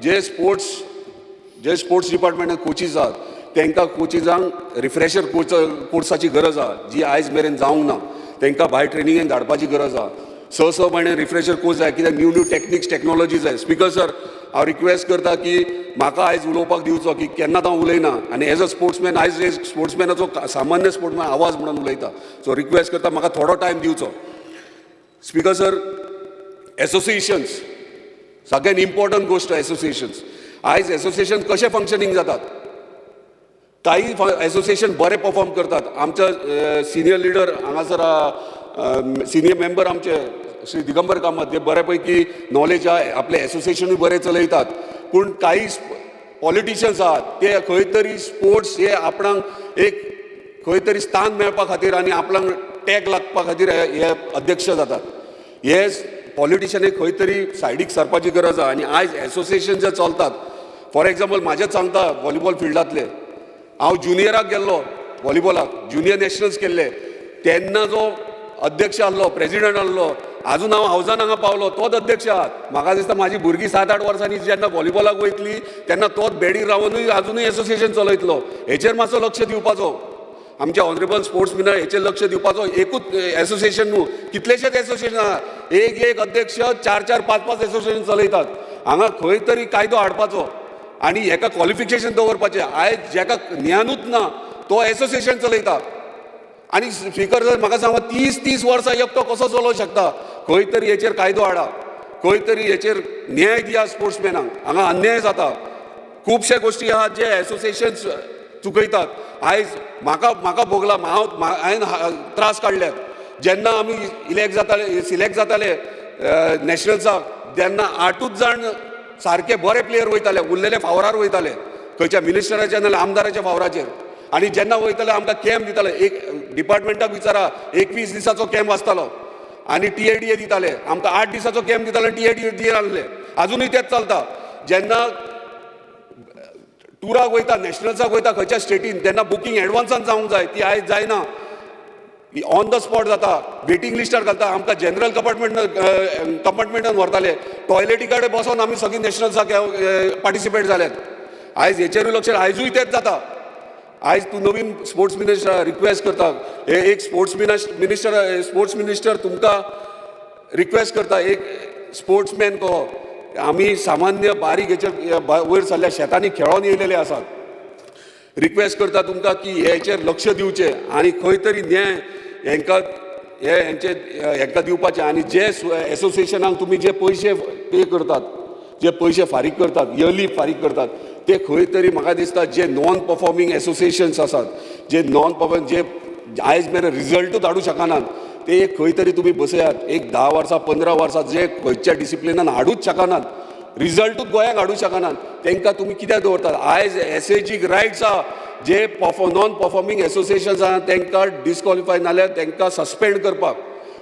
जे स्पोर्ट्स डिपार्टमेंटान कोचीज आहात, तांकां कोचिजांक रिफ्रेशर कोर्साची गरज आहा जी आयज मेरेन जावंक ना. तांकां भायर ट्रेनिंगेक धाडपाची गरज आहा. स म्हयने रिफ्रेशर कोर्स जाय, कित्याक न्यू टॅक्निक्स टॅक्नॉलॉजी जाय. स्पीकर सर, हांव रिक्वेस्ट करता की म्हाका आयज उलोवपाक दिवचो, की केन्नाच हांव उलयना आनी एज अ स्पोर्ट्समॅन आयज स्पोर्ट्समॅनाचो सामान्य स्पोर्ट्समॅन आवाज म्हणून उलयता. सो रिक्वेस्ट करता म्हाका थोडो टायम दिवचो. स्पीकर सर, एसोसिएशन्स सगळ्यान इम्पॉर्टंट गोश्ट. एसोसिएशन्स आयज एसोसिएशन कशे फंक्शनींग जातात. काही एसोसिएशन बरे परफॉर्म करतात. आमच्या सिनियर लिडर हांगासर सिनियर मेंबर आमचे श्री दिगंबर कामत, ते बऱ्यापैकी नॉलेज आहे, आपले एसोसिएशनूय बरे चलयतात. पूण काही पॉलिटिशियन्स आहात ते खंय तरी स्पोर्ट्स हे आपणाक एक खंय तरी स्थान मेळपा खातीर आनी आपणाक टॅग लागपा खातीर हे अध्यक्ष जातात. हे पॉलिटिशियन खंय तरी सायडीक सरपाची गरज आहा. आनी आयज एसोसिएशन जे चलतात, फॉर एग्जाम्पल म्हाजेच सांगता व्हॉलीबॉल फिल्डांतले, हांव ज्युनियराक गेल्लो व्हॉलीबॉलाक, ज्युनियर नॅशनल्स केल्ले, तेन्ना जो अध्यक्ष आहलो, प्रेसिडेंट आहलो, अजून हांव हावजान हांगा पावलो तोच अध्यक्ष आहात. म्हाका दिसता म्हाजी भुरगीं 7-8 वर्सांनी जेन्ना व्हॉलीबॉलाक वयतली तेन्ना तोच बेडीर रावनूय अजुनूय एसोसिएशन चलयतलो. हेचेर मातसो लक्ष दिवपाचो. आमच्या ऑनरेबल स्पोर्ट्स मिनिस्टर हेचेर लक्ष दिवपाचो. एकूच एसोसिएशन न्हू, कितलेशेच एसोसिएशन आहा. एक अध्यक्ष 4-4, 5-5 एसोसिएशन चलयतात. हांगा खंय तरी कायदो हाडपाचो आनी हेका क्वॉलिफिकेशन दवरपाचें. आयज जेका ज्ञानूच ना तो एसोसिएशन चलयता. आनी स्पीकर जर म्हाका सांगा 30 वर्सां एकटो कसो चलोवंक शकता. खंय तरी हेचेर कायदो हाडा, खंय तरी हेचेर न्याय दिया स्पोर्ट्समॅनांक. हांगा अन्याय जाता. खुबशे गोश्टी आहात जे एसोसिएशन्स चुकयतात. आयज म्हाका भोगला, हांवें त्रास काडल्यात. जेन्ना आमी सिलेक्ट जाताले नॅशनल्साक, तेन्ना 8च जाण सारके बरे प्लेयर वयताले, उरलेले फावरार वयताले, खंयच्या मिनिस्टराच्या नाजाल्यार आमदाराच्या फावराचेर. आनी जेन्ना वयताले आमकां कॅम्प दिताले. एक डिपार्टमेंटाक विचारा, 21 दिसाचो कॅम्प आसतालो आनी TADA दिताले. आमकां 8 दिसाचो कॅम्प दिताले, TADA दिवन आसले. अजुनूय तेच चलता. जेन्ना टुराक वयता, नॅशनल्साक वयता खंयच्या स्टेटीन, तेन्ना बुकींग एडवान्सान जावंक जाय. ती आयज जायना. ऑन द स्पॉट जाता, वेटिंग लिस्टार घालता. आमकां जनरल कंपार्टमेंटान व्हरताले. टॉयलेटी कडेन बसोन आमी सगळीं नॅशनल्साक पार्टिसिपेट जाल्यात. आयज हेचेरूय लक्ष, आयजूय तेच जाता. आयज तूं नवीन स्पोर्ट्स मिनिस्टर रिक्वेस्ट करता, एक स्पोर्ट्स मिनिस्टर तुमकां रिक्वेस्ट करता, एक स्पोर्ट्समॅन कहो. आमी सामान्य बारीक हेचेर वयर सरल्या शेतांनी खेळोन येयलेले आसात. रिक्वेस्ट करता तुमकां की हेचेर लक्ष दिवचें आनी खंय तरी न्याय हेंकां दिवपाचें. आनी जे एसोसिएशनाक तुमी जे पयशे पे करतात, जे पयशे फारीक करतात, इयर्ली फारीक करतात, ते खंय तरी म्हाका दिसता जे नॉन परफॉर्मिंग एसोसिएशन्स आसात, जे आयज मेरेन रिजल्टूच हाडूंक शकनात, ते खंय तरी तुमी बसयात. एक 10 वर्सां 15 वर्सां जे खंयच्या डिसिप्लिनान हाडूच शकनात, रिजल्टूच गोंयाक हाडूंक शकनात, तांकां तुमी कित्याक दवरतात. आयज SAGक रायट्स आहा. जे नॉन परफॉर्मिंग एसोसिएशन्स आहा तांकां डिस्क्वॉलिफाय नाल्यार तांकां सस्पेंड करपाक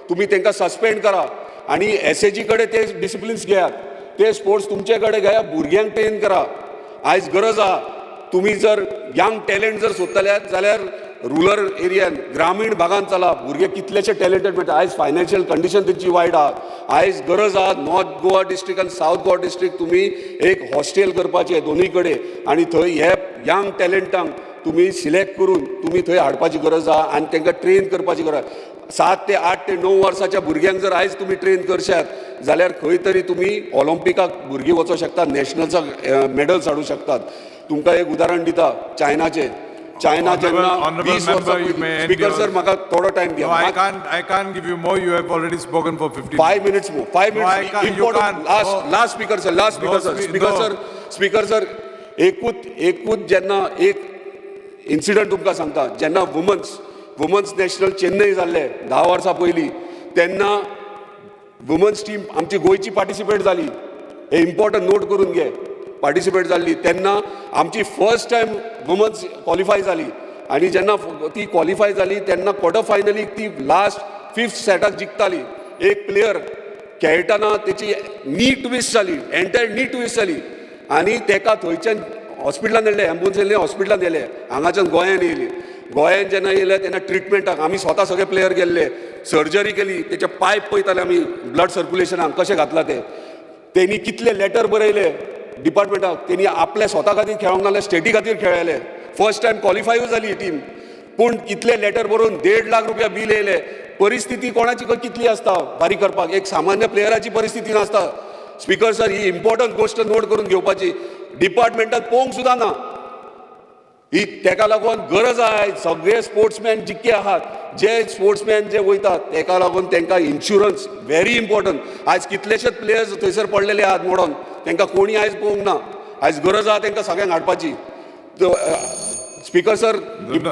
तुमी तांकां सस्पेंड करा. आनी SAG कडेन ते डिसिप्लिन्स घेयात. ते स्पोर्ट्स तुमचे कडेन घेया, भुरग्यांक ट्रेन करा. आयज गरज आहा. तुमी जर यंग टॅलंट जर सोदतल्यात जाल्यार रुरल एरियान, ग्रामीण भागांत चला. भुरगे कितलेशे टॅलंटेड मेळटा. आयज फायनान्शियल कंडिशन तेंची वायट आहा. आयज गरज आहा नॉर्थ गोवा डिस्ट्रिक्ट आनी सावथ गोवा डिस्ट्रिक्ट तुमी एक हॉस्टेल करपाचें दोनूय कडेन आनी थंय हे यंग टॅलंटांक तुमी सिलेक्ट करून तुमी थंय हाडपाची गरज आहा आनी तांकां ट्रेन करपाची गरज. 7 ते 8 ते 9 वर्साच्या भुरग्यांक जर आयज तुमी ट्रेन करशात जाल्यार खंय तरी तुमी ऑलिंपिकाक भुरगीं वचूंक शकतात, नॅशनल्साक मेडल्स हाडूंक शकतात. तुमकां एक उदाहरण दिता चायनाचें. चायना जेन्ना 20 वर्सां, स्पीकर सर म्हाका थोडो टायम दिया. I can't give you more. You have already spoken for 15 5 minutes more. 5 minutes. Important. Last speaker sir. Speaker sir. एकूच जेन्ना एक इन्सिडंट तुमकां सांगता, जेन्ना वुमन्स नॅशनल चेन्नई जाल्ले 10 वर्सां पयलीं, तेन्ना वुमन्स टीम आमची गोंयची पार्टिसिपेट जाली. हे इम्पॉर्टंट नोट करून घे. पार्टिसिपेट जाल्ली तेन्ना आमची फर्स्ट टायम वुमन्स क्वॉलिफाय जाली. आनी जेन्ना ती क्वॉलिफाय जाली तेन्ना क्वॉर्टर फायनलीक ती लास्ट 5th सेटाक जिखताली. एक प्लेयर खेळटाना तेची नी ट्विस्ट जाली, एंटायर नी ट्विस्ट जाली आनी तेका थंयच्यान हॉस्पिटलान व्हेले, एम्बुलन्स येयले, हॉस्पिटलान व्हेले. हांगाच्यान गोंयान येयली. गोंयान जेन्ना येयले तेन्ना ट्रिटमेंटाक आमी स्वता सगळे प्लेयर गेल्ले, सर्जरी केली. तेचे पायप पळयताले आमी ब्लड सर्क्युलेशनाक कशें घातलां ते. तेणी कितले लेटर बरयले डिपार्टमेंटाक. तेणी आपल्या स्वता खातीर खेळोंक नासले, स्टेटी खातीर खेळयले. फर्स्ट टायम क्वॉलिफायूय जाली ही टीम. पूण कितले लेटर बरोवन 1.5 लाख रुपया बील येयले. परिस्थिती कोणाची कितली आसता बारी करपाक, एक सामान्य प्लेयराची परिस्थिती नासता. स्पीकर सर, ही इम्पॉर्टंट गोश्ट नोट करून घेवपाची. डिपार्टमेंटात पळोवंक सुद्दां ना. ही तेका लागून गरज आय. सगळे स्पोर्ट्समॅन जितके आहात, जे स्पोर्ट्समॅन जे वयतात तेका लागून तांकां इन्शुरन्स व्हेरी इम्पॉर्टंट. आयज कितलेशेच प्लेयर्स थंयसर पडलेले आहात मोडोन, तांकां कोणी आयज पळोवंक ना. आयज गरज आहा तांकां सगळ्यांक हाडपाची. स्पीकर सर,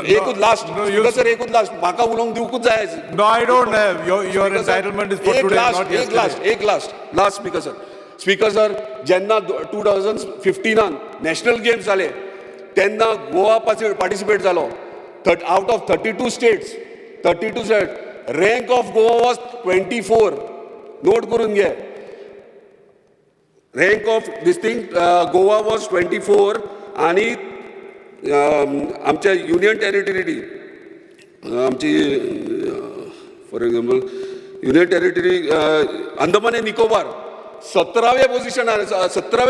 एकूच लास्ट. स्पीकर सर, एकूच लास्ट. म्हाका उलोवंक दिवंकूच जाय आयज. No, I don't have. Your entitlement is for today, not yesterday. एक last Speaker sir. Speaker sir, जेन्ना 2015 नॅशनल गेम्स जाले तेन्ना गोवा पार्टिसिपेट जालो. Out of 32 states, rank of Goa was 24. Note करून घे. Rank of this thing Goa was 24. आनी आमच्या union territory, आमची for example union territory Andaman and Nicobar 17व्या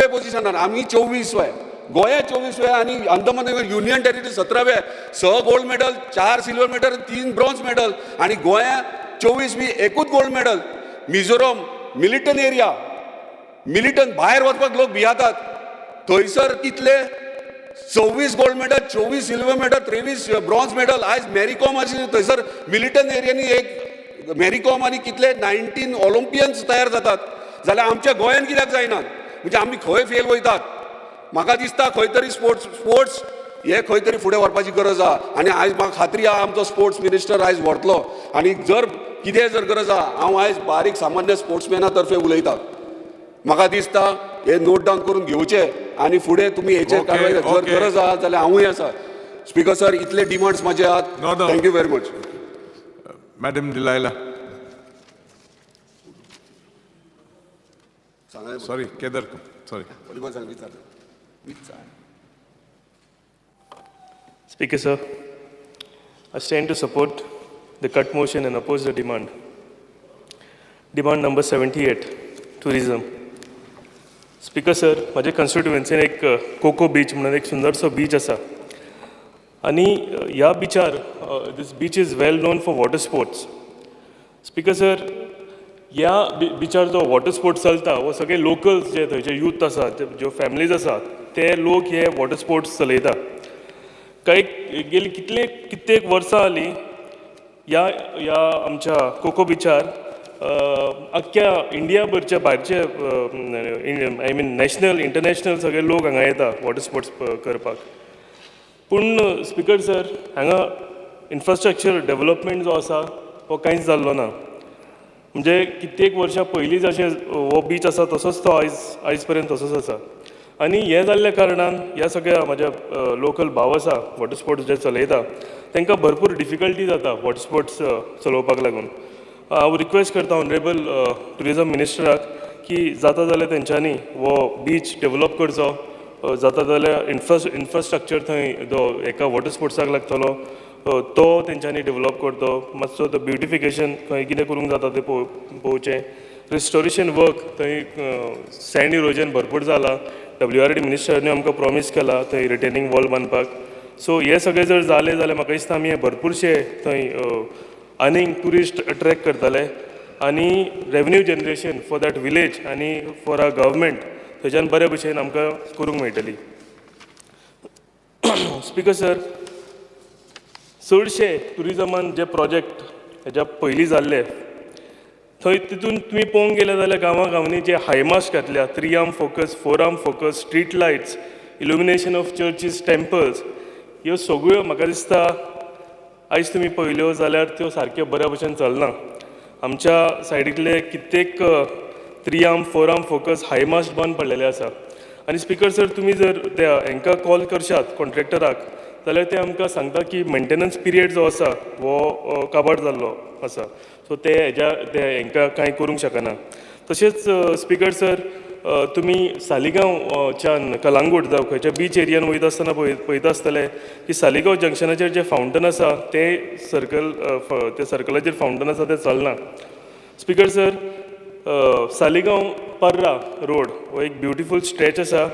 पोझिशनार. आमी 24व्या, गोंया 24व्या आनी अंदमान युनियन टेरिटरी 17व्या. 6 gold medal, 4 silver medal, 3 bronze medal. आनी गोंया 24वी, एकूच गोल्ड मेडल. मिझोराम मिलिटन एरिया, मिलिटन भायर वचपाक लोक भियातात. थंयसर कितले 26 gold medal, 24 silver medal, 23 bronze medal. आयज मॅरीकॉम थंयसर मिलिटन एरियांनी एक मॅरीकॉम आनी कितले 19 ऑलिंपियन्स तयार जातात. जाल्यार आमच्या गोंयान कित्याक जायना? म्हणजे आमी खंय फेल वयतात. म्हाका दिसता खंय तरी स्पोर्ट्स हे खंय तरी फुडें व्हरपाची गरज आहा. आनी आयज म्हाका खात्री आहा आमचो स्पोर्ट्स मिनिस्टर आयज व्हरतलो. आनी जर कितें जर गरज आहा, हांव आयज बारीक सामान्य स्पोर्ट्समॅना तर्फे उलयतां. म्हाका दिसता हे नोट डावन करून घेवचे आनी फुडें तुमी हेचेर कारवाय जर गरज आहा जाल्यार हांवूय आसा. स्पीकर सर, इतले डिमांड्स म्हाजे आहात. Thank you very much. Madam Delilah. Sorry, Kedar. Sorry. Speaker sir, I stand to support the cut motion and oppose the demand. Demand number 78, tourism. Speaker sir, माझ्या कॉन्स्टिट्युएन्सीन एक कोको बीच म्हणून एक सुंदरसो बीच आसा. आणि ह्या बीचार this beach is well known for water sports. Speaker sir, ह्या बीचार जो वॉटर स्पोर्ट्स चलता वो सगळे लोकल्स जे थंयचे यूथ आसात, ज्यो फॅमिलीज आसात, ते लोक हे वॉटर स्पोर्ट्स चलयता. गेली कित्येक वर्सां जालीं ह्या आमच्या कोको बीचार अख्ख्या इंडिया भरच्या भायरचे आय मीन नॅशनल इंटरनॅशनल सगळे लोक हांगा येता वॉटर स्पोर्ट्स करपाक. पूण स्पीकर सर, हांगा इन्फ्रास्ट्रक्चर डेवलपमेंट जो आसा हो कांयच जाल्लो ना. म्हणजे कित्येक वर्सां पयलीं जशें हो बीच आसा तसोच तो आयज पर्यंत तसोच आसा. आनी हें जाल्ल्या कारणान ह्या सगळ्या म्हाज्या लोकल भाव आसा वॉटर स्पोर्ट्स जे चलयता तांकां भरपूर डिफिकल्टी जाता वॉटर स्पोर्ट्स चलोवपाक लागून. हांव रिक्वेस्ट करता ऑनरेबल टुरिजम मिनिस्टराक की जाता जाल्यार तेंच्यांनी हो बीच डेवलप करचो. जाता जाल्यार इन्फ्रास्ट्रक्चर थंय जो एका वॉटर स्पोर्ट्साक लागतलो तो तेंच्यांनी डेवलप करतो. मातसो तो ब्युटिफिकेशन खंय कितें करूंक जाता तें पळोवचें. रिस्टोरेशन वर्क थंय सँड इरोजन भरपूर जाला. WRD मिनिस्टरांनी आमकां प्रॉमीस केला थंय रिटेनिंग वॉल बांदपाक. सो हे सगळें जर जालें जाल्यार म्हाका दिसता आमी हे भरपूरशे थंय आनीक ट्युरिस्ट अट्रॅक्ट करतले आनी revenue generation for that village आनी फॉर आर गव्हर्मेंट थंयच्यान बरे भशेन आमकां करूंक मेळटली. स्पीकर सर, चडशे टुरिजमान जे प्रोजेक्ट हेज्या पयलीं जाल्ले थंय तितून तुमी पळोवंक गेले जाल्यार गांवांनी जे हायमास्ट घातल्या 3 arm focus, 4 arm focus, street lights, illumination of churches temples, ह्यो सगळ्यो म्हाका दिसता आयज तुमी पळयल्यो जाल्यार त्यो सारक्यो बऱ्या भशेन चलना. आमच्या सायडींतले कित्येक 3 आर्म 4 आर्म फोकस हाय मास्ट बंद पडलेले आसा. आनी स्पीकर सर, तुमी जर त्या हांकां कॉल करशात कॉन्ट्रॅक्टराक जाल्यार ते आमकां सांगता की मेंटेनन्स पिरियड जो आसा हो काबाड जाल्लो आसा. सो ते हांकां कांय करूंक शकना. तशेंच स्पीकर सर, तुमी सालिगांवच्यान कलांगूट जावं खंयच्या बीच एरियान वयता आसतना पळयता आसतले की सालिगांव जंक्शनाचेर जे फावंटन आसा ते सर्कलाचेर फावंटन आसा ते चलना. स्पीकर सर, सालिगांव पर्रा रोड हो एक ब्युटिफूल स्ट्रेच आसा.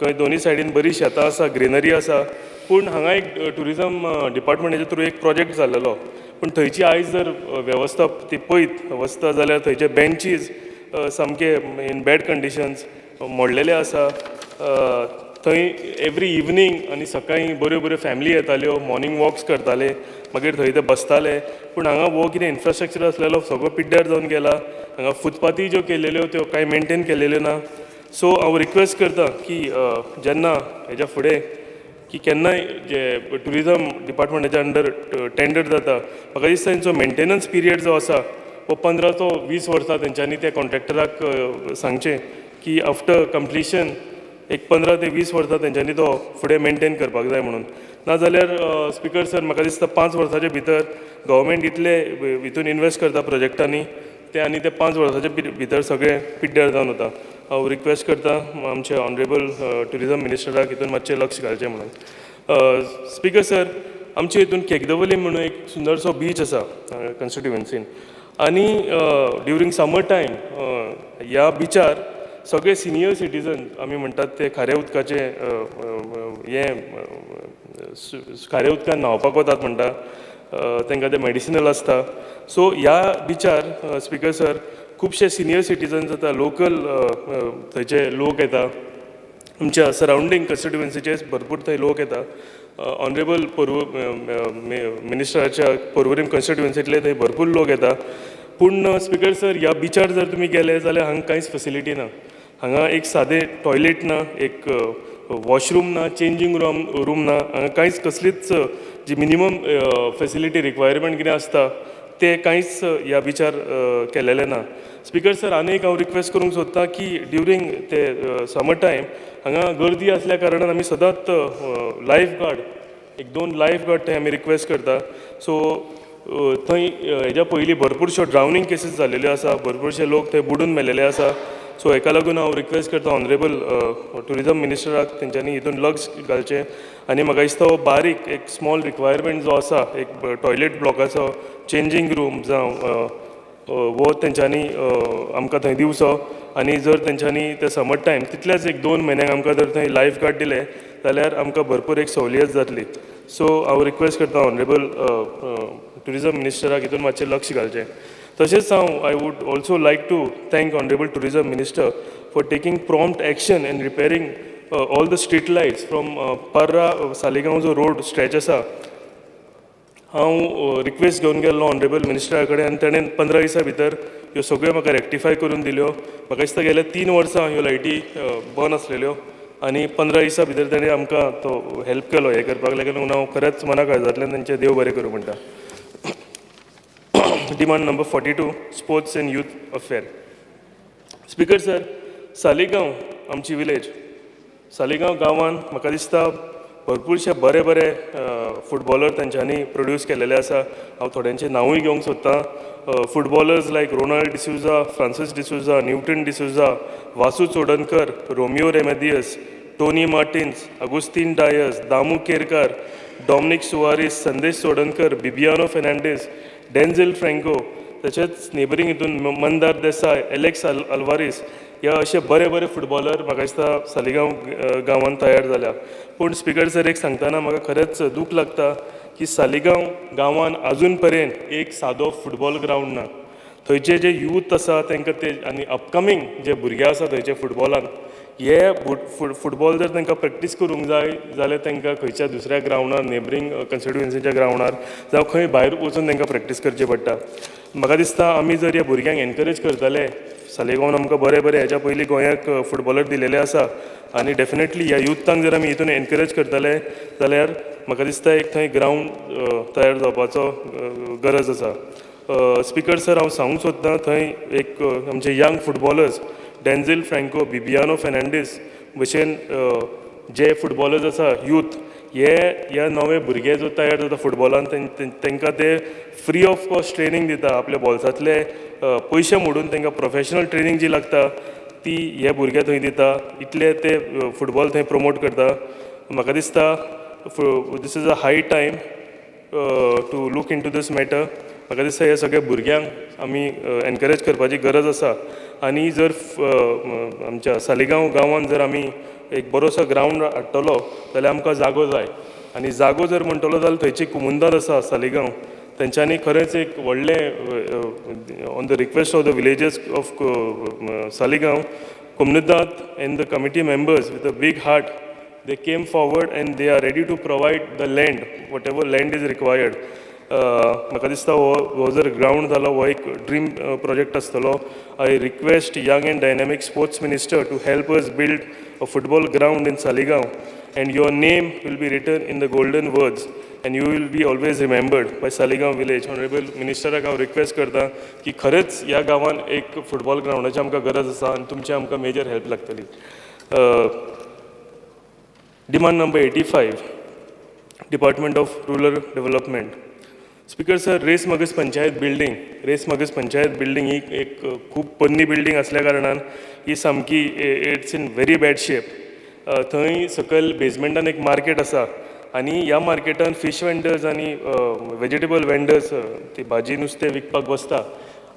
खंय दोनी सायडीन बरी शेतां आसा, ग्रिनरी आसा. पूण हांगा एक टुरिजम डिपार्टमेंटाच्या थ्रू एक प्रोजेक्ट जाल्लो, पूण थंयची आयज जर वेवस्था ती पळयत अवस्था जाल्यार थंयचे बेंचीस सामके इन बॅड कंडिशन्स मोडलेले आसा. थंय एवरी इवनिंग आनी सकाळीं बऱ्यो बऱ्यो फॅमिली येताल्यो, मॉर्निंग वॉक्स करताले, मागीर थंय ते बसताले. पूण हांगा हो कितें इन्फ्रास्ट्रक्चर आसलेलो सगळो पिड्ड्यार जावन गेला. हांगा फुटपाथी ज्यो केलेल्यो त्यो कांय मेंटेन केलेल्यो ना. सो हांव रिक्वेस्ट करता की जेन्ना हेच्या फुडें की केन्नाय जे टुरिजम डिपार्टमेंटाच्या अंडर टेंडर जाता, म्हाका दिसता तांचो मेंटेनन्स पिरियड जो आसा हो 15 to 20 वर्सां तेंच्यांनी त्या कॉन्ट्रॅक्टराक सांगचें की आफ्टर कंप्लिशन एक 15 ते 20 वर्सां तेंच्यांनी तो फुडें मेंटेन करपाक जाय म्हणून. नाजाल्यार स्पीकर सर, म्हाका दिसता 5 वर्सांच्या भितर गव्हर्मेंट इतले हितून इन्वेस्ट करता प्रोजेक्टांनी ते आनी ते 5 वर्सांच्या भितर सगळे पिड्ड्यार जावन वता. हांव रिक्वेस्ट करता आमचे ऑनरेबल टुरिजम मिनिस्टराक हितून मातशें लक्ष घालचें म्हणून. स्पीकर सर, आमचे हितून केकदवली म्हणून एक सुंदरसो बीच आसा कॉन्स्टिट्युएन्सीन, आनी ड्युरींग समर टायम ह्या बिचार सगळे सिनियर सिटीजन आमी म्हणटात ते खाऱ्या उदकाचे खाऱ्या उदकान न्हांवपाक वतात म्हणटा, तांकां ते मेडिसिनल आसता. सो ह्या बिचार स्पीकर सर खुबशे सिनियर सिटीजन्स येता, लोकल थंयचे लोक येता, आमच्या सरावंडींग कॉन्स्टिट्युएन्सीचे भरपूर थंय लोक येता. ऑनरेबल मिनिस्टराच्या पर्वरीम कॉन्स्टिट्युएन्सींतले थंय भरपूर लोक येता. पूण स्पीकर सर, ह्या बिचार जर तुमी गेले जाल्यार हांगा कांयच फेसिलिटी ना. हांगा एक सादें टॉयलेट ना, एक वॉशरूम ना, चेंजींग रूम ना, हांगा कांयच कसलीच जी मिनिमम फेसिलिटी रिक्वायरमेंट कितें आसता ते कांयच ह्या बिचार केलेले ना. स्पीकर सर, आनी एक हांव रिक्वेस्ट करूंक सोदतां की ड्युरींग ते समर टायम हांगा गर्दी आसल्या कारणान आमी सदांच लायफ गार्ड 1-2 लायफ गार्ड थंय आमी रिक्वेस्ट करता. सो थंय हेज्या पयलीं भरपूरश्यो ड्रावनींग केसीस जाल्ल्यो आसा, भरपूरशे लोक थंय बुडून मेलेले आसा. सो हेका लागून हांव रिक्वेस्ट करता ऑनरेबल टुरिजम मिनिस्टराक तेंच्यांनी हितून लक्ष घालचें. आनी म्हाका दिसता हो बारीक एक स्मॉल रिक्वायरमेंट जो आसा, एक टॉयलेट ब्लॉकाचो, चेंजींग रूम जावं वो तेंच्यांनी आमकां थंय दिवचो. आनी जर तेंच्यांनी ते समर टायम तितलेच 1-2 म्हयन्याक आमकां जर थंय लायफ गार्ड दिले जाल्यार आमकां भरपूर एक सवलियत जातली. सो हांव रिक्वेस्ट करता ऑनरेबल टुरिजम मिनिस्टराक हितून मातशें लक्ष घालचें. तशेंच I would also like to thank honourable tourism minister for taking prompt action and repairing all the street lights from Parra Saligao जो रोड स्ट्रेच आसा. हांव रिक्वेस्ट घेवन गेल्लो ऑनरेबल मिनिस्टरा कडेन आनी ताणें 15 दिसां भितर ह्यो सगळ्यो म्हाका रेक्टिफाय करून दिल्यो. म्हाका दिसता गेल्या 3 वर्सां ह्यो लायटी बंद आसलेल्यो आनी 15 दिसां भितर ताणें आमकां तो हेल्प केलो हें करपाक लागून हांव खरेंच मना काळजांतल्यान तांचें देव बरें करूं म्हणटा. Demand number 42 sports and youth affair. Speaker sir, Saligao आमची विलेज, सालिगांव गांवांत म्हाका दिसता भरपूरशे बरे बरे फुटबॉलर तांच्यांनी प्रोड्यूस केलेले आसा. हांव थोड्यांचें नांवूय घेवंक सोदतां. फुटबॉलर्स लायक रोनाल्ड डिसूजा, फ्रांसीस डिसूजा, न्यूटन डिसूजा, वासू चोडणकर, रोमियो रेमेदियस, टोनी मार्टिन्स, अगुस्तीन डायस, दामू केरकार, डॉमिनिक सुवारीस, संदेश चोडणकर, बिबियानो फेर्नांडीस, डेन्झेल फ्रँको, तशेंच नेबरींग हितून मंदार देसाय, एलेक्स आल्वारीस, ह्या अशे बरे बरे फुटबॉलर म्हाका दिसता सालिगांव गांवांत तयार जाल्या. पूण स्पीकर सर, एक सांगतना म्हाका खरेंच दूख लागता की सालिगांव गांवांत आजून पर्यंत एक सादो फुटबॉल ग्रावंड ना. थंयचे जे यूथ आसा तांकां ते आनी अपकमींग जे भुरगे आसा थंयचे फुटबॉलान हे फुटबॉल जर तांकां प्रॅक्टीस करूंक जाय जाल्यार तांकां खंयच्या दुसऱ्या ग्रावंडार, नेबरींग कॉन्स्टिट्युएन्सीच्या ग्रावंडार जावं खंय भायर वचून तांकां प्रॅक्टीस करचें पडटा. म्हाका दिसता आमी जर ह्या भुरग्यांक एनकरेज करतले सालेगांवान आमकां बरे बरे हेच्या पयलीं गोंयाक फुटबॉलर दिलेले आसा आनी डेफिनेटली ह्या युथांक जर आमी हितून एनकरेज करतले जाल्यार म्हाका दिसता एक थंय ग्रावंड तयार जावपाचो गरज आसा. स्पीकर सर हांव सांगूंक सोदतां थंय एक आमचे यंग फुटबॉलर्स डेन्झिल फ्रँको, बिबियानो फेर्नांडीस भशेन जे फुटबॉलर्स आसा यूथ ह्या नवे भुरगे जो तयार जाता फुटबॉलान तांकां ते फ्री ऑफ कॉस्ट ट्रेनींग दिता. आपल्या बोल्सांतले पयशे मोडून तांकां प्रोफेशनल ट्रेनींग जी लागता ती हे भुरगे थंय दिता. इतले ते फुटबॉल थंय प्रमोट करता. म्हाका दिसता this is a high time to look into this matter. म्हाका दिसता हे सगळे भुरग्यांक आमी एनकरेज करपाची गरज आसा. आनी जर आमच्या सालिगांव गांवांत जर आमी एक बरोसो ग्रावंड हाडटलो जाल्यार आमकां जागो जाय. आनी जागो जर म्हणटलो जाल्यार थंयची कुमुंदाद आसा सालिगांव तेंच्यांनी खरेंच एक व्हडलें on the request of the villages of Saligao कुमुंदाद and the committee members with a big heart they came forward and they are ready to provide the land, whatever land is required. म्हाका दिसता हो जर ग्रावंड जालो हो एक dream project आसतलो. I request young and dynamic sports minister to help us build a football ground in Saligao and your name will be written in the golden words and you will be always remembered by Saligaon village. Honorable Minister हांव request करता की खरेंच ह्या गांवान एक football ग्रावंडाची आमकां गरज आसा आनी तुमची आमकां मेजर हेल्प लागतली. Demand number 85, Department of Rural Development. Speaker sir, Reis Magos panchayat building ही एक खूब पोन्नी बिल्डिंग असल्या कारणान ही सामकी it's in very bad shape. थंय सकयल बेजमेंटान एक मार्केट आसा आनी ह्या मार्केटान फीश वेंडर्स आनी वेजिटेबल वेंडर्स ती भाजी नुस्तें विकपाक बसता.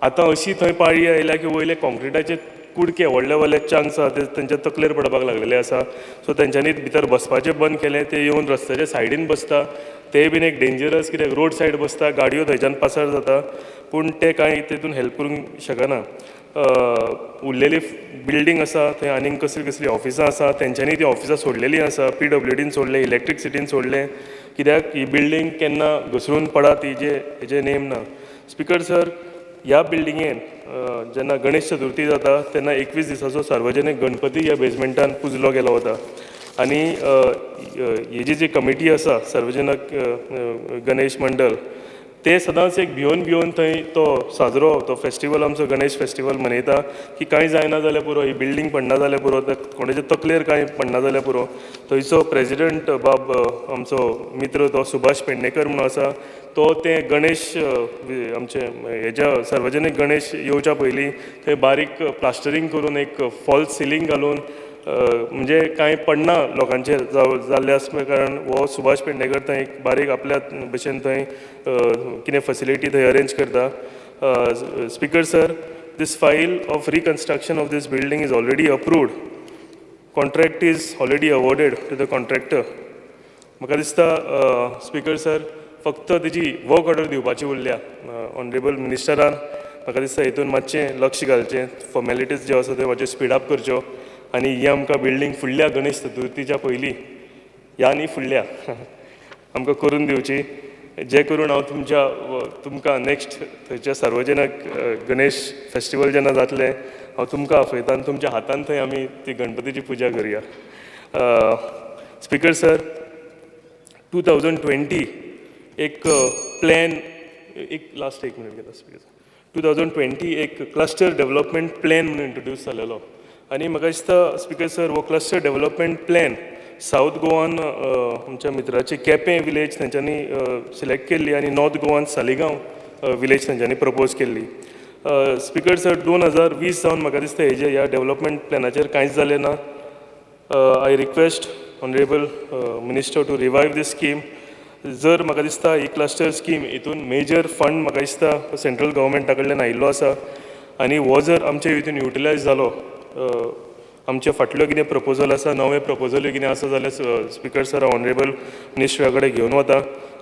आतां अशी थंय पाळी आयल्या की वयले कॉन्क्रिटाचे कुडके व्हडले चंक्स आसा ते तेंच्या तकलेर पडपाक लागलेले आसा. सो तेंच्यांनी भितर बसपाचें बंद केलें. ते येवन रस्त्याच्या सायडीन बसता. ते बीन एक डेंजरस कित्याक रोड सायड बसता गाडयो थंयच्यान पासार जाता पूण ते कांय तितून हेल्प करूंक शकना. उरलेली बिल्डींग आसा थंय आनीक कसली ऑफिसां आसा तेंच्यांनी ती ऑफिसां सोडलेलीं आसा. PWDन सोडले, इलेक्ट्रिसिटीन सोडले कित्याक ही बिल्डींग केन्ना घसरून पडात हेजे नेम ना. स्पीकर सर, ह्या बिल्डिंगेन जेन्ना गणेश चतुर्थी जाता तेन्ना 21 दिसाचो सार्वजनीक गणपती ह्या बेजमेंटान पुजलो गेलो वता. आनी हेजी जी कमिटी आसा सार्वजनीक गणेश मंडळ ते सदांच एक भिवन थंय तो साजरो तो फेस्टिवल आमचो गणेश फेस्टिवल मनयता की कांय जायना जाल्यार पुरो ही बिल्डींग पडना जाल्यार पुरो कोणाच्या तकलेर कांय पडना जाल्यार पुरो. थंयचो प्रेजिडेंट बाब आमचो मित्र तो सुभाष पेडणेकर म्हणून आसा तो ते गणेश आमचे हेज्या सार्वजनीक गणेश येवच्या पयलीं थंय बारीक प्लास्टरींग करून एक फॉल्स सिलींग घालून म्हणजे कांय पडना लोकांचेर जाल्ले आसल्या कारण हो सुभाष पेडणेकर थंय एक बारीक आपल्या भशेन थंय कितें फॅसिलिटी थंय अरेंज करता. Speaker sir, this file of reconstruction of this building is already approved. Contract is already awarded to the contractor. म्हाका दिसता स्पीकर सर फक्त तेजी वर्क ऑर्डर दिवपाची उरल्या. ऑनरेबल मिनिस्टरान म्हाका दिसता हितून मातशें लक्ष घालचें. फॉर्मेलिटीज ज्यो आसा त्यो मातश्यो स्पीड अप करच्यो आनी ही आमकां बिल्डींग फुडल्या गणेश चतुर्थीच्या पयलीं ह्या आनी फुडल्या आमकां करून दिवची जे करून हांव तुमकां नेक्स्ट थंयच्या सार्वजनीक गणेश फेस्टिवल जेन्ना जातलें हांव तुमकां आपयतां आनी तुमच्या हातान थंय आमी ती गणपतीची पुजा करुया. स्पीकर सर, 2020 एक प्लॅन एक मिनट घेता स्पीकर सर. 2020 एक क्लस्टर डेव्हलपमेंट प्लॅन म्हणून इंट्रोड्यूस जालेलो आनी म्हाका दिसता स्पीकर सर हो क्लस्टर डेव्हलपमेंट प्लॅन साऊथ गोवान आमच्या मित्राची केपें विलेज तेंच्यांनी सिलेक्ट केल्ली आनी नॉर्थ गोवान सालिगांव विलेज तेंच्यांनी प्रपोज केल्ली. स्पीकर सर, 2020 जावन म्हाका दिसता हेजे ह्या डेव्हलपमेंट प्लॅनाचेर कांयच जालें ना. I request honourable minister to revive this scheme. जर म्हाका दिसता ही क्लस्टर स्कीम हितून मेजर फंड म्हाका दिसता सेंट्रल गव्हर्मेंटा कडल्यान आयिल्लो आसा आनी हो जर आमच्या हितून युटिलायज जालो आमचे फाटल्यो कितें प्रपोजल आसा नवे प्रपोजल्यो कितें आसा जाल्यार स्पीकर सर ऑनरेबल मिनिस्टरा कडेन घेवन वता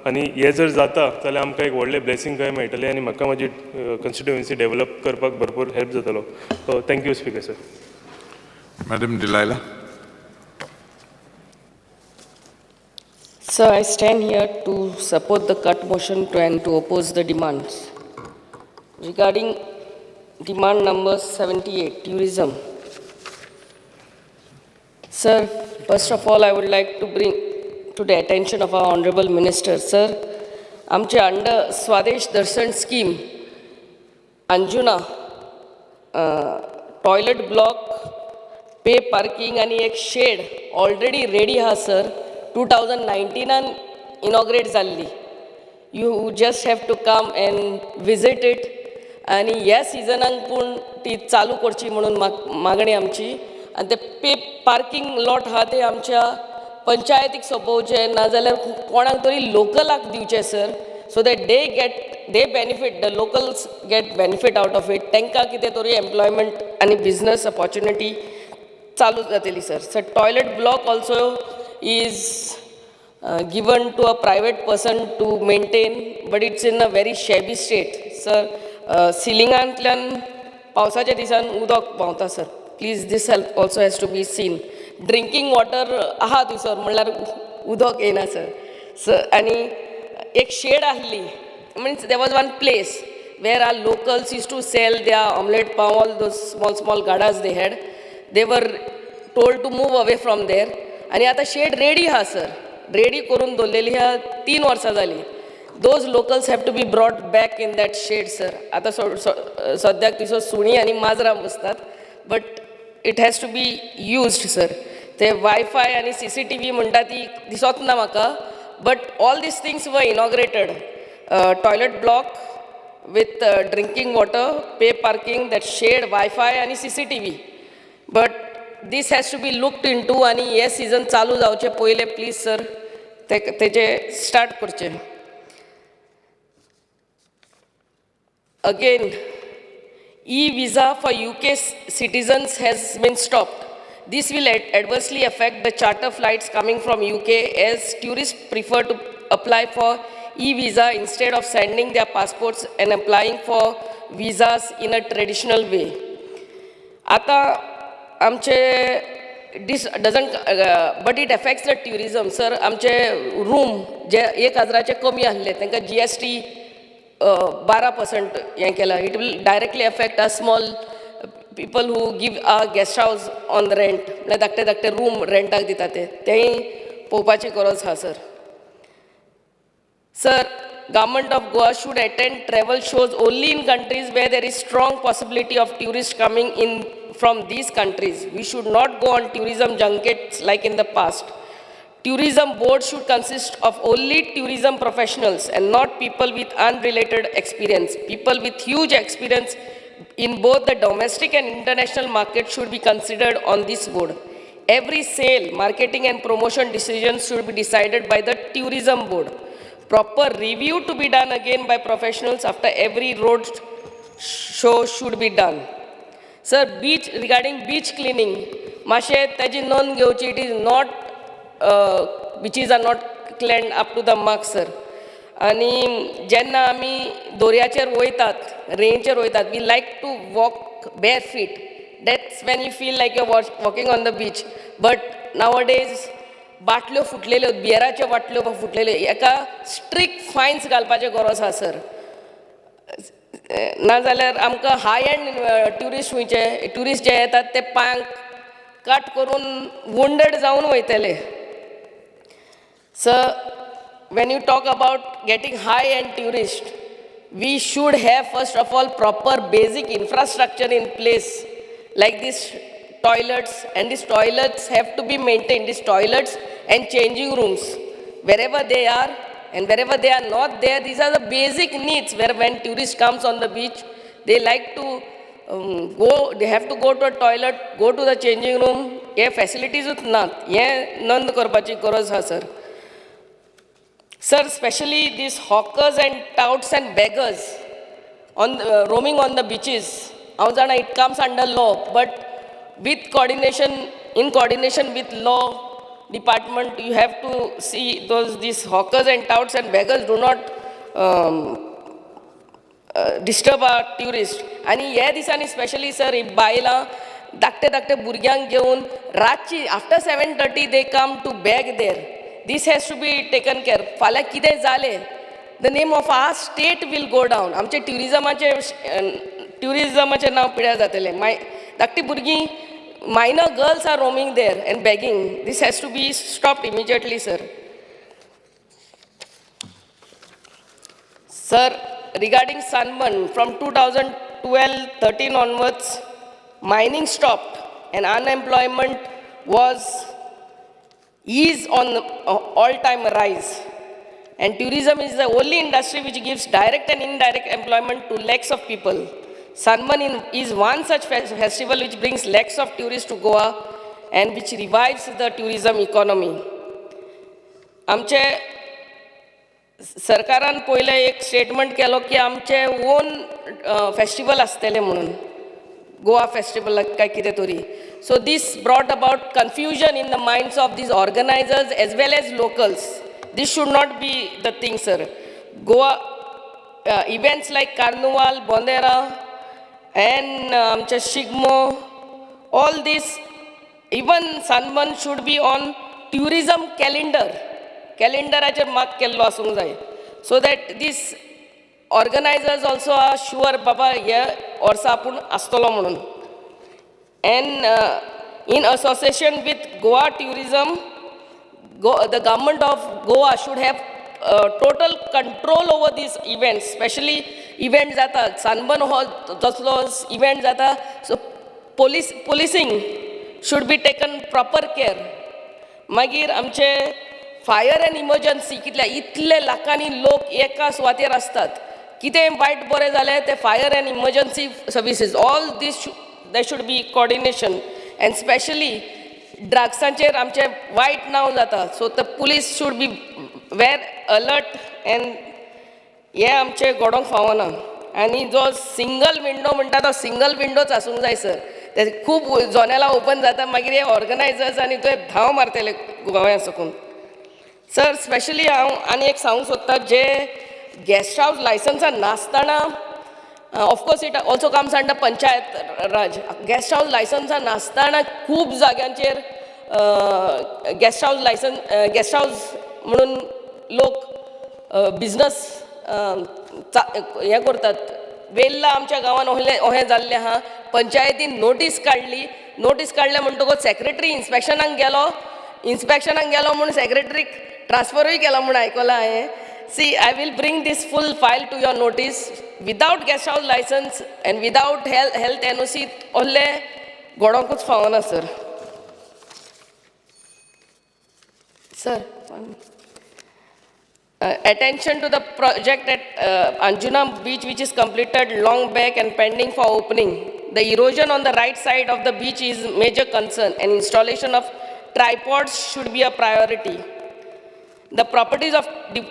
आनी हे जर जाता जाल्यार आमकां एक व्हडलें ब्लेसिंग काय मेळटलें आनी म्हाका म्हाजी कॉन्स्टिट्युएन्सी डेव्हलप करपाक भरपूर हेल्प जातलो. Thank you speaker sir. Madam Delilah. Sir, I stand here to support the cut motion and to oppose the demands. Regarding demand number 78, tourism. Sir, first of all, I would like to bring to the attention of our Honorable Minister. Sir, आमचे under Swadesh Darshan scheme, Anjuna, toilet block, pay parking आणि एक shed already ready ha sir. 2019 inaugurate झाली. You just have to come and visit it. आणि ह्या सिजनाक पूण ती चालू करची म्हणून मागणी आमची. आणि ते पे पार्किंग लॉट हा ते आमच्या पंचायतीक सोपोवचे नाजाल्यार कोणाक तरी लोकलाक दिवचे sir. So that they benefit, the locals get benefit out of it. तांकां कितें तरी एम्प्लॉयमेंट आनी बिजनस ऑपॉर्च्युनिटी चालू जातली sir. Sir toilet block also is given to a private person to maintain, but it's in a very shabby state. Sir, सिलिंगांतल्यान पावसाच्या दिसान उदक व्हांवता sir. Please this also has to be seen. Drinking water आहा थंयसर म्हणल्यार उदक येना sir. Sir आनी एक शेड आहली, means there was one place where our locals used to sell their omelette pav, all those small gadas they had. They were told to move away from there. आणि आता shed ready हा sir, ready करून दवरलेली ह्या 3 वर्सां जाली. Those locals have to be brought back in that shed sir. आता सद्याक तिसो सुणी आनी माजरां बसतात, but it has to be used sir. ते वायफाय आनी CCTV म्हणटा ती दिसत ना म्हाका, but all this things were inaugurated. Toilet block with drinking water, pay parking, that shed, wifi आनी CCTV. But this has to be looked into आणि हे season चालू जावचे पहिले प्लीज सर तेचे स्टार्ट करचे. Again e-visa for UK citizens has been stopped. This will adversely affect the charter flights coming from UK as tourists prefer to apply for e-visa instead of sending their passports and applying for visas in a traditional way. आता आमचे but it affects the tourism sir. आमचे room जे 1000चे कमी आहले तांकां GST 12% हें केलां. It will directly affect a small people who give a guest house on the rent, म्हणल्यार धाकटे रूम रेंटाक दिता तेंय पळोवपाची गरज आसा sir. Sir, Government of Goa should attend travel shows only in countries where there is strong possibility of tourists coming in from these countries. We should not go on tourism junkets like in the past. Tourism board should consist of only tourism professionals and not people with unrelated experience. People with huge experience in both the domestic and international market should be considered on this board. Every sale, marketing and promotion decisions should be decided by the tourism board. Proper review to be done again by professionals after every road show should be done. Sir, regarding beach cleaning, मातशे ताजी नोंद घेवची. It is not, beaches are not cleaned up to the mark sir. आणि जेन्ना आमी दोरयाचेर वयतात, रेंचेर वयतात, we like to walk bare feet. That's when you feel like you're walking on the beach. But nowadays बाटल्यो फुटलेल्यो, बियराच्यो बाटल्यो फुटलेल्यो, एका स्ट्रिक्ट फायन्स घालपाचें गरज आसा सर. नाजाल्यार आमकां हाय एंड ट्युरिस्ट जे येतात ते पांयांक कट करून वुंडेड जावन वयतले. Sir, when you talk about getting high end tourists, we should have first of all proper basic infrastructure in place like these toilets, and these toilets have to be maintained, these toilets and changing rooms wherever they are, and wherever they are not there, these are the basic needs where when tourist comes on the beach, they like to they have to go to a toilet, go to the changing room. हे facilities not, हे नोंद करपाची गरज आसा सर. Sir, especially these hawkers and touts and beggars roaming on the beaches, it comes under law, but with in coordination with law department, you have to see these hawkers and touts and beggars do not disturb our tourists. आणि ह्या दिसांनी specially sir बायलां धाकटे भुरग्यांक घेवन रातची after 7:30 they come to beg there. This has to be taken care. फाल्यां कितें जालें, the name of our state will go down. आमचे ट्युरिजमाचे ट्युरिजमाचें नांव पिड्यार जातलें धाकटी भुरगीं minor girls are roaming there and begging. This has to be stopped immediately, sir. Sir, regarding Sanban, from 2012-13 onwards, mining stopped and unemployment is on all-time rise. And tourism is the only industry which gives direct and indirect employment to lakhs of people. Sanban is one such festival which brings lakhs of tourists to Goa and which revives the tourism economy. आमचे सरकारान पयले एक statement केलो की आमचे own festival आसतले म्हणून Goa festival काय कितें तरी. So this brought about confusion in the minds of these organizers as well as locals. This should not be the thing, sir. Goa events like Carnival, Bondera, and Shigmo, all this, even Sanban should be on tourism calendar. Calendaracher mark kello asung jay, so that these organizers also are sure baba ye orsa apun astolo म्हणून. And in association with Goa tourism, the government of Goa should have total control over these events, especially events जाता Sanban हो तसलो event जाता, so policing should be taken proper care. मागीर आमचे fire and emergency कितल्या इतले लाखांनी लोक एका सुवातेर असतात, कितें वायट बरें जालें ते fire and emergency services, all this there should be coordination. And specially ड्रग्सांचेर आमचे वायट नांव जाता, so the police should be very alert and हे आमचे घडोवंक फावना. आनी जो सिंगल विंडो म्हणटा तो सिंगल विंडोच आसूंक जाय, सर. ते खूब जनेलां ओपन जाता, मागीर हे ऑर्गनायजर्स आनी ते धांव मारतले गोंया सकून. सर, स्पेशली हांव आनी एक सांगूंक सोदता, जे गेस्ट हावस लायसन्सां नासतना, of course it also comes under panchayat Raj, guest house लायसन्सां नासतना खूब जाग्यांचेर गेस्ट हावस म्हणून लोक बिजनस हें करतात. वेल्ला आमच्या गांवांत अहें जाल्लें आहा. पंचायतीन नोटीस काडले म्हणटकूच सेक्रेटरी इन्स्पेक्शनाक गेलो म्हणून सेक्रेटरीक ट्रान्सफरूय केला म्हणून आयकलां हांवें. See, I will bring this full file to your notice. Without guest house licence and without health NOC असले घडोवंकूच फावना, sir. Sir, attention to the project at Anjuna Beach, which is completed long back and pending for opening. The erosion on the right side of the beach is major concern, and installation of tripods should be a priority. The properties of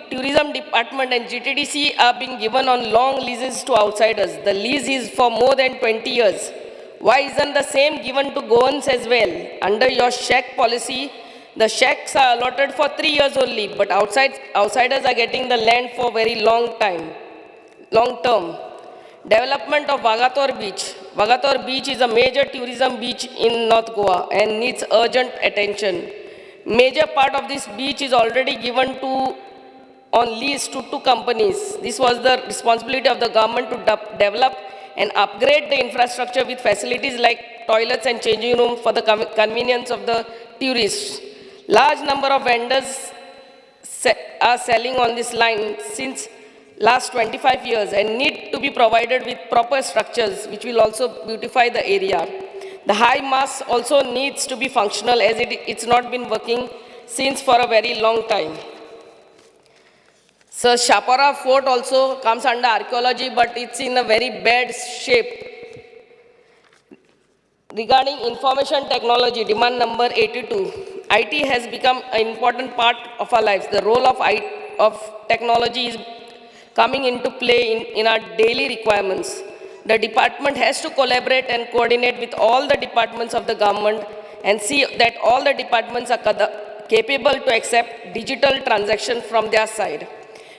tourism department and GTDC are being given on long leases to outsiders. The lease is for more than 20 years. Why isn't the same given to Goans as well? Under your shack policy, the shacks are allotted for 3 years only, but outsiders are getting the land for very long term. Development of Vagator Beach. Vagator Beach is a major tourism beach in North Goa and needs urgent attention. Major part of this beach is already given on lease to 2 companies. This was the responsibility of the government to develop and upgrade the infrastructure with facilities like toilets and changing rooms for the convenience of the tourists. Large number of vendors are selling on this line since last 25 years and need to be provided with proper structures which will also beautify the area. The high mast also needs to be functional as it's not been working since for a very long time. So Shapara Fort also comes under archaeology, but it's in a very bad shape. Regarding information technology, demand number 82. IT has become an important part of our lives. The role of technology is coming into play in our daily requirements. The department has to collaborate and coordinate with all the departments of the government and see that all the departments are capable to accept digital transactions from their side.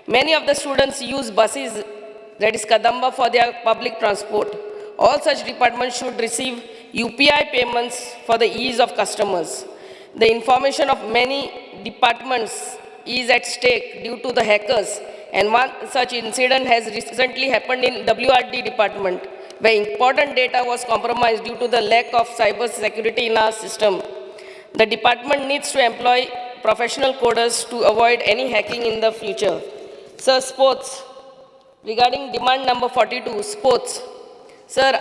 Many of the students use buses, that is Kadamba, for their public transport. All such departments should receive UPI payments for the ease of customers. The information of many departments is at stake due to the hackers, and one such incident has recently happened in WRD department. where important data was compromised due to the lack of cyber security in our system. The department needs to employ professional coders to avoid any hacking in the future. Sir, sports. Regarding demand number 42, sports. Sir,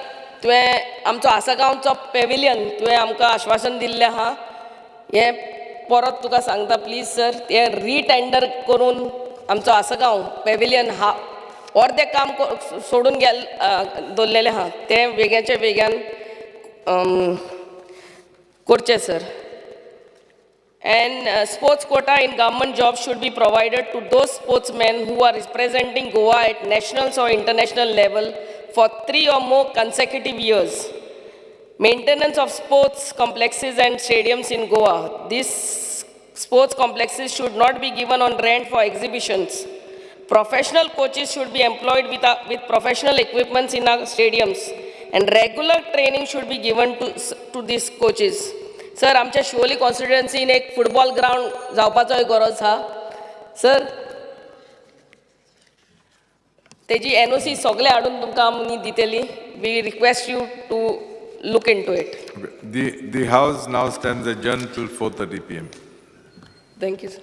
तुवें आमचो आसागांवचो Pavilion तुवें आमकां आश्वासन दिल्लें आहा हें परत तुका सांगता प्लीज सर तें रिटेंडर करून आमचो आसागांव पॅविलियन अर्दें काम सोडून दवरलेलें आहा तें बेग्याच्या बेग्यान करचें sir. And sports quota in government jobs should be provided to those sportsmen who are representing Goa at national or international level for 3 or more consecutive years. Maintenance of sports complexes and stadiums in Goa. These sports complexes should not be given on rent for exhibitions. Professional coaches should be employed with professional equipments in our stadiums, and regular training should be given to these coaches. Sir आमच्या शिवोली कॉन्स्टिट्युएन्सीन एक football ground जावपाचोय गरज आहा sir तेजी NOC सगळे हाडून तुमकां आमी दितली. We request you to look into it. The House now stands adjourned till 4:30 p.m. Thank you, sir.